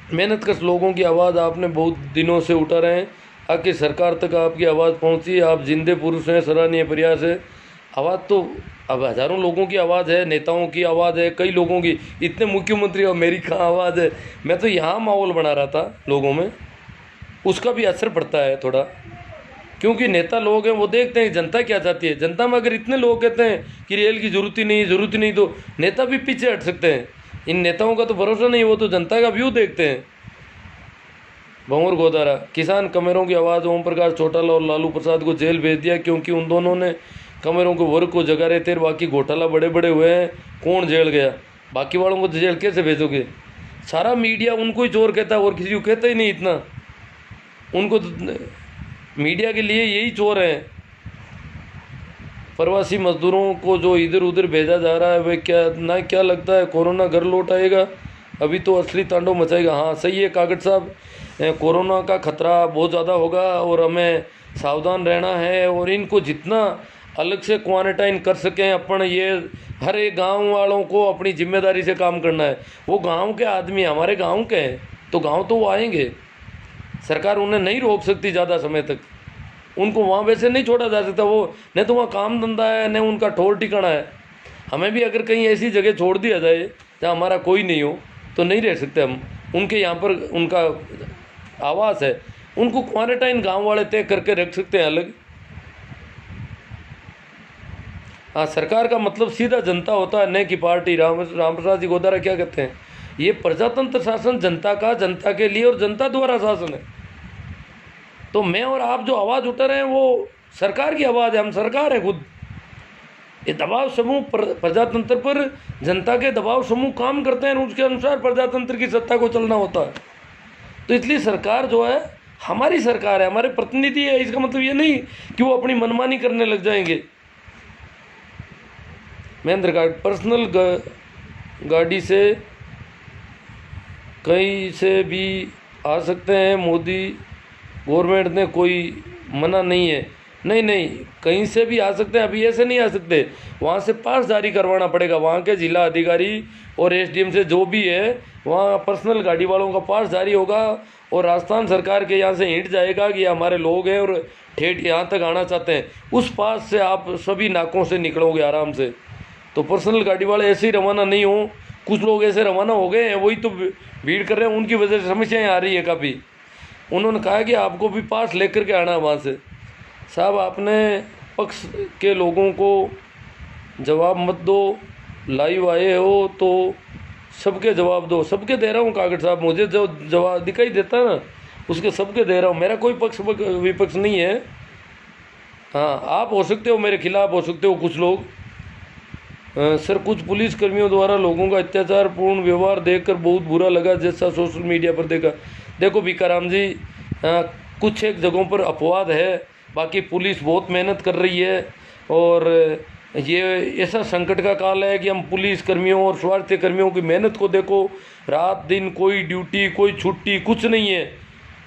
मेहनत कश लोगों की आवाज़ आपने बहुत दिनों से उठा रहे हैं, आखिर सरकार तक आपकी आवाज़ पहुंची। आप जिंदे पुरुष हैं, सराहनीय प्रयास है। आवाज़ तो अब हज़ारों लोगों की आवाज़ है, नेताओं की आवाज़ है, कई लोगों की, इतने मुख्यमंत्री और मेरी कहाँ आवाज़ है। मैं तो यहाँ माहौल बना रहा था लोगों में, उसका भी असर पड़ता है थोड़ा, क्योंकि नेता लोग हैं वो देखते हैं जनता क्या चाहती है। जनता में अगर इतने लोग कहते हैं कि रेल की ज़रूरत ही नहीं तो नेता भी पीछे हट सकते हैं। इन नेताओं का तो भरोसा नहीं, वो तो जनता का व्यू देखते हैं। भंवर गोदारा किसान कमेरों की आवाज़, ओम प्रकाश चौटाला और लालू प्रसाद को जेल भेज दिया क्योंकि उन दोनों ने कमेरों के वर्ग को जगा रहे थे। बाकी घोटाला बड़े बड़े हुए हैं, कौन जेल गया? बाकी वालों को जेल कैसे भेजोगे? सारा मीडिया उनको ही चोर कहता है और किसी को कहता ही नहीं इतना। उनको तो मीडिया के लिए यही चोर हैं। प्रवासी मजदूरों को जो इधर उधर भेजा जा रहा है वह क्या लगता है कोरोना घर लौट आएगा? अभी तो असली तांडव मचाएगा। हाँ सही है कागट साहब, कोरोना का खतरा बहुत ज़्यादा होगा और हमें सावधान रहना है। और इनको जितना अलग से क्वारंटाइन कर सकें अपन, ये हर एक गांव वालों को अपनी जिम्मेदारी से काम करना है। वो गांव के आदमी हमारे गांव के हैं तो गांव तो वो आएंगे, सरकार उन्हें नहीं रोक सकती ज़्यादा समय तक, उनको वहाँ वैसे नहीं छोड़ा जा सकता। वो न तो वहाँ काम धंधा है न उनका ठोर ठिकाना है। हमें भी अगर कहीं ऐसी जगह छोड़ दिया जाए जहाँ हमारा कोई नहीं हो तो नहीं रह सकते हम। उनके यहाँ पर उनका आवास है, उनको क्वारंटाइन गांव वाले तय करके रख सकते हैं अलग। हाँ सरकार का मतलब सीधा जनता होता है, न कि पार्टी। राम प्रसाद जी गोदारा क्या कहते हैं? ये प्रजातंत्र शासन जनता का, जनता के लिए और जनता द्वारा शासन है। तो मैं और आप जो आवाज़ उठा रहे हैं वो सरकार की आवाज़ है, हम सरकार है खुद। ये दबाव समूह प्रजातंत्र पर जनता के दबाव समूह काम करते हैं, उसके अनुसार प्रजातंत्र की सत्ता को चलना होता है। तो इसलिए सरकार जो है हमारी सरकार है, हमारे प्रतिनिधि है। इसका मतलब ये नहीं कि वो अपनी मनमानी करने लग जाएंगे। महेंद्र गार्ड पर्सनल गाड़ी से कहीं से भी आ सकते हैं, मोदी गवर्नमेंट ने कोई मना नहीं है। नहीं नहीं, कहीं से भी आ सकते हैं, अभी ऐसे नहीं आ सकते, वहाँ से पास जारी करवाना पड़ेगा। वहाँ के जिला अधिकारी और एसडीएम से जो भी है वहाँ पर्सनल गाड़ी वालों का पास जारी होगा और राजस्थान सरकार के यहाँ से हिंट जाएगा कि हमारे लोग हैं और ठेठ यहाँ तक आना चाहते हैं। उस पास से आप सभी नाकों से निकलोगे आराम से। तो पर्सनल गाड़ी वाले ऐसे ही रवाना नहीं हो, कुछ लोग ऐसे रवाना हो गए हैं, वही तो भीड़ कर रहे हैं, उनकी वजह से समस्याएँ आ रही है काफ़ी। उन्होंने कहा कि आपको भी पास लेकर के आना वहाँ से। साहब आपने पक्ष के लोगों को जवाब मत दो, लाइव आए हो तो सबके जवाब दो। सबके दे रहा हूँ कागड़ साहब, मुझे जो जवाब दिखाई देता है ना उसके सबके दे रहा हूँ, मेरा कोई पक्ष विपक्ष नहीं है। हाँ, आप हो सकते हो मेरे खिलाफ, हो सकते हो कुछ लोग। सर कुछ पुलिस कर्मियों द्वारा लोगों का अत्याचारपूर्ण व्यवहार देखकर बहुत बुरा लगा, जैसा सोशल मीडिया पर देखा। देखो भिकाराम जी, कुछ एक जगहों पर अपवाद है, बाकी पुलिस बहुत मेहनत कर रही है। और ये ऐसा संकट का काल है कि हम पुलिस कर्मियों और स्वास्थ्य कर्मियों की मेहनत को देखो, रात दिन कोई ड्यूटी कोई छुट्टी कुछ नहीं है,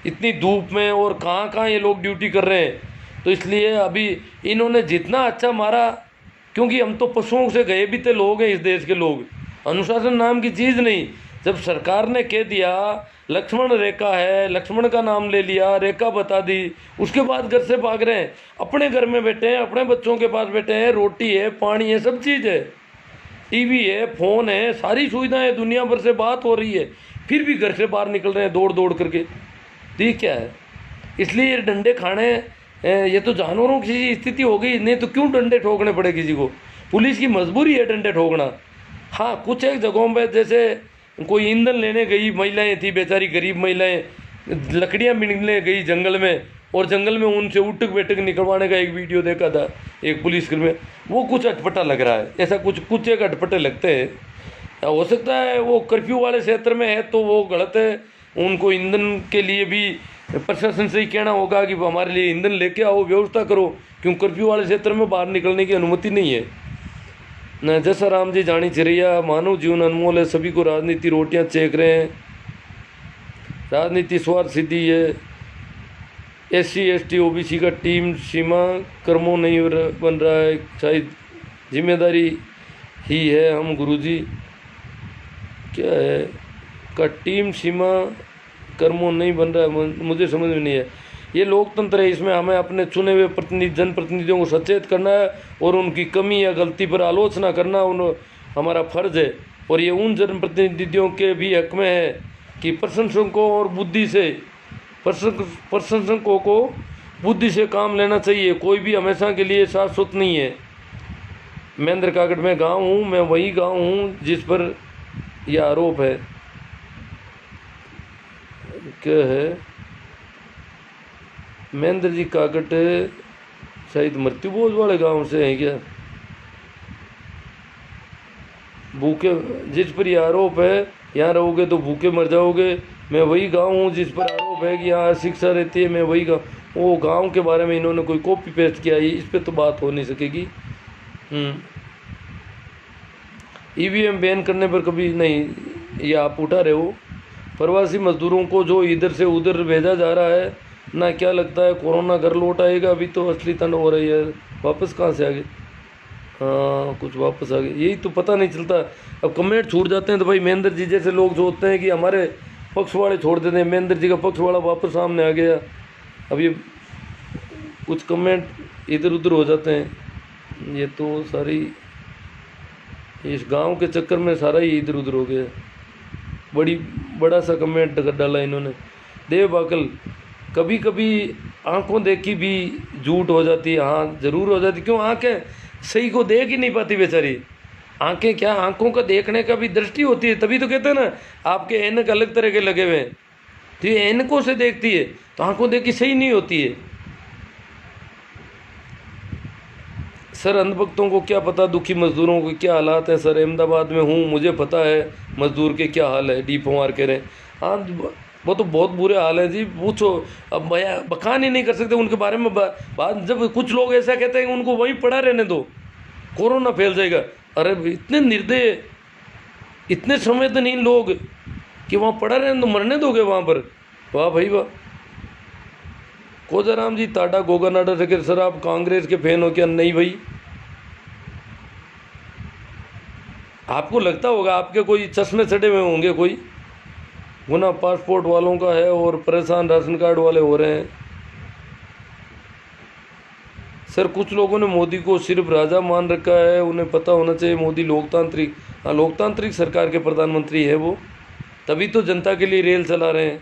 इतनी धूप में, और कहाँ कहाँ ये लोग ड्यूटी कर रहे हैं। तो इसलिए अभी इन्होंने जितना अच्छा मारा, क्योंकि हम तो पशुओं से गए भी थे लोग हैं इस देश के लोग, अनुशासन नाम की चीज़ नहीं। जब सरकार ने कह दिया लक्ष्मण रेखा है, लक्ष्मण का नाम ले लिया, रेखा बता दी, उसके बाद घर से भाग रहे हैं, अपने घर में बैठे हैं, अपने बच्चों के पास बैठे हैं, रोटी है, पानी है, सब चीज़ है, टीवी है, फ़ोन है, सारी सुविधाएं, दुनिया भर से बात हो रही है, फिर भी घर से बाहर निकल रहे हैं दौड़ दौड़ करके। तो ये क्या है? इसलिए ये डंडे खाने, ये तो जानवरों की स्थिति हो गई, नहीं तो क्यों डंडे ठोकने पड़े किसी को? पुलिस की मजबूरी है डंडे ठोकना। हाँ, कुछ एक जगहों पर जैसे कोई ईंधन लेने गई महिलाएं थी, बेचारी गरीब महिलाएं, लकड़ियां मिलने गई जंगल में, और जंगल में उनसे उठक बैठक निकलवाने का एक वीडियो देखा था एक पुलिसकर्मी, वो कुछ अटपटा लग रहा है। ऐसा कुछ एक अटपटे लगते हैं। हो सकता है वो कर्फ्यू वाले क्षेत्र में है तो वो गलत है, उनको ईंधन के लिए भी प्रशासन से ही कहना होगा कि हमारे लिए ईंधन लेके आओ, व्यवस्था करो, क्यों कर्फ्यू वाले क्षेत्र में बाहर निकलने की अनुमति नहीं है। न जैसा राम जी जानी चिरैया, मानव जीवन अनमोल है, सभी को राजनीति रोटियां चेक रहे हैं, राजनीति स्वार्थ सिद्धि है। SC ST OBC का टीम सीमा कर्मों नहीं बन रहा है, शायद जिम्मेदारी ही है। हम गुरुजी क्या है का टीम सीमा कर्मों नहीं बन रहा है, मुझे समझ में नहीं है। ये लोकतंत्र है, इसमें हमें अपने चुने हुए प्रतिनिधि जनप्रतिनिधियों को सचेत करना है और उनकी कमी या गलती पर आलोचना करना हमारा फर्ज है। और ये उन जनप्रतिनिधियों के भी हक में है कि प्रशंसकों और बुद्धि से प्रशंसकों को बुद्धि से काम लेना चाहिए, कोई भी हमेशा के लिए शाश्वत नहीं है। महेंद्र काकड़ में गाँव हूँ, मैं वही गाँव हूँ जिस पर यह आरोप है। क्या है? महेंद्र जी काकट शायद मृत्यु बोझ वाले गांव से हैं क्या? भूखे, जिस पर यह आरोप है यहाँ रहोगे तो भूखे मर जाओगे। मैं वही गांव हूँ जिस पर आरोप है कि यहाँ शिक्षा रहती है, मैं वही गाँव। वो गांव के बारे में इन्होंने कोई कॉपी पेस्ट किया है, इस पर तो बात हो नहीं सकेगी। EVM बैन करने पर कभी नहीं, ये आप उठा रहे हो। प्रवासी मजदूरों को जो इधर से उधर भेजा जा रहा है ना, क्या लगता है कोरोना घर लौट आएगा? अभी तो असली ठंड हो रही है, वापस कहाँ से आ गए? हाँ, कुछ वापस आ गए, यही तो पता नहीं चलता। अब कमेंट छूट जाते हैं तो भाई महेंद्र जी जैसे लोग जो होते हैं कि हमारे पक्ष वाले छोड़ देते हैं, महेंद्र जी का पक्ष वाला वापस सामने आ गया। अब ये कुछ कमेंट इधर उधर हो जाते हैं, ये तो सारी इस गांव के चक्कर में सारा ही इधर उधर हो गया। बड़ा सा कमेंट डाला इन्होंने। देव बाकल, कभी कभी आंखों देखी भी झूठ हो जाती है। हाँ, ज़रूर हो जाती। क्यों? आंखें सही को देख ही नहीं पाती बेचारी। आंखें क्या, आंखों का देखने का भी दृष्टि होती है, तभी तो कहते हैं ना आपके ऐनक अलग तरह के लगे हुए हैं, तो ये ऐनकों से देखती है तो आंखों देखी सही नहीं होती है। सर अंधभक्तों को क्या पता दुखी मजदूरों के क्या हालात हैं सर। अहमदाबाद में हूँ, मुझे पता है मजदूर के क्या हाल है। डी पवार कह रहे हैं हाँ, वो तो बहुत बुरे हाल है जी, पूछो। अब बखान ही नहीं कर सकते उनके बारे में बात। जब कुछ लोग ऐसा कहते हैं कि उनको वहीं पड़ा रहने दो, कोरोना फैल जाएगा। अरे इतने निर्दय, इतने संवेदनहीन लोग कि वहाँ पड़ा रहने दो, मरने दोगे वहाँ पर। वाह भाई वाह। कोजाराम जी टाटा गोगानाडा से सर आप कांग्रेस के फैन हो क्या? नहीं भाई, आपको लगता होगा, आपके कोई चश्मे चढ़े हुए होंगे, कोई गुना पासपोर्ट वालों का है और परेशान राशन कार्ड वाले हो रहे हैं। सर कुछ लोगों ने मोदी को सिर्फ राजा मान रखा है, उन्हें पता होना चाहिए मोदी लोकतांत्रिक, हाँ लोकतांत्रिक सरकार के प्रधानमंत्री है वो, तभी तो जनता के लिए रेल चला रहे हैं।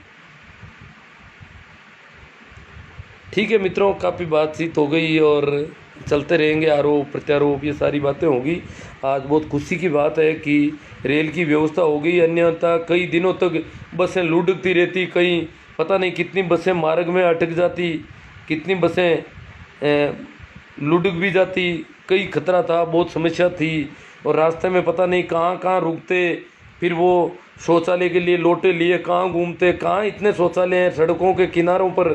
ठीक है मित्रों, काफ़ी बातचीत हो गई और चलते रहेंगे, आरोप प्रत्यारोप ये सारी बातें होगी। आज बहुत खुशी की बात है कि रेल की व्यवस्था हो गई, अन्यथा कई दिनों तक बसें लुढ़कती रहती, कहीं पता नहीं कितनी बसें मार्ग में अटक जाती, कितनी बसें लुढ़क भी जाती, कई खतरा था, बहुत समस्या थी। और रास्ते में पता नहीं कहाँ कहाँ रुकते, फिर वो शौचालय के लिए लोटे लिए कहाँ घूमते, कहाँ इतने शौचालय हैं सड़कों के किनारों पर,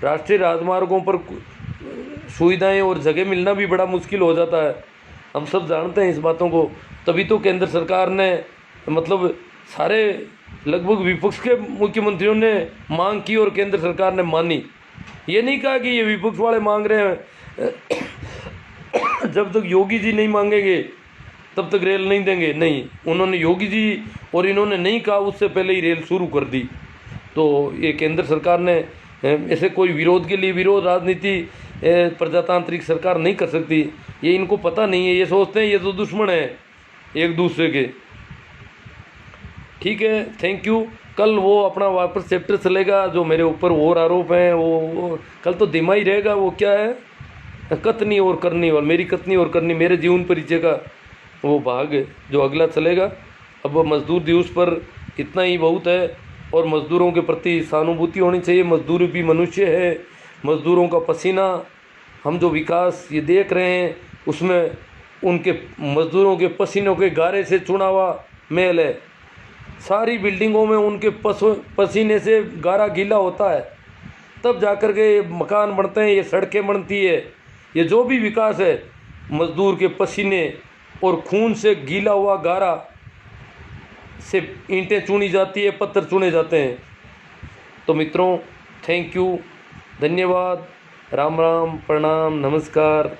राष्ट्रीय राजमार्गों पर सुविधाएं और जगह मिलना भी बड़ा मुश्किल हो जाता है। हम सब जानते हैं इस बातों को, तभी तो केंद्र सरकार ने मतलब सारे लगभग विपक्ष के मुख्यमंत्रियों ने मांग की और केंद्र सरकार ने मानी। ये नहीं कहा कि ये विपक्ष वाले मांग रहे हैं जब तक योगी जी नहीं मांगेंगे तब तक रेल नहीं देंगे, नहीं, उन्होंने योगी जी और इन्होंने नहीं कहा उससे पहले ही रेल शुरू कर दी। तो ये केंद्र सरकार ने ऐसे कोई विरोध के लिए विरोध राजनीति प्रजातांत्रिक सरकार नहीं कर सकती, ये इनको पता नहीं है। ये सोचते हैं ये तो दुश्मन है एक दूसरे के। ठीक है, थैंक यू। कल वो अपना वापस चैप्टर चलेगा जो मेरे ऊपर और आरोप हैं, वो कल तो धीमा ही रहेगा। वो क्या है, कथनी और करनी, और मेरी कथनी और करनी, मेरे जीवन परिचय का वो भाग जो अगला चलेगा। अब मजदूर दिवस पर इतना ही बहुत है और मज़दूरों के प्रति सहानुभूति होनी चाहिए। मजदूर भी मनुष्य है, मज़दूरों का पसीना, हम जो विकास ये देख रहे हैं उसमें उनके मज़दूरों के पसीनों के गारे से चुना हुआ मेल है। सारी बिल्डिंगों में उनके पसीने से गारा गीला होता है, तब जाकर के ये मकान बनते हैं, ये सड़कें बनती है, ये जो भी विकास है मज़दूर के पसीने और खून से गीला हुआ गारा से ईंटें चुनी जाती है, पत्थर चुने जाते हैं। तो मित्रों थैंक यू, धन्यवाद, राम राम, प्रणाम, नमस्कार।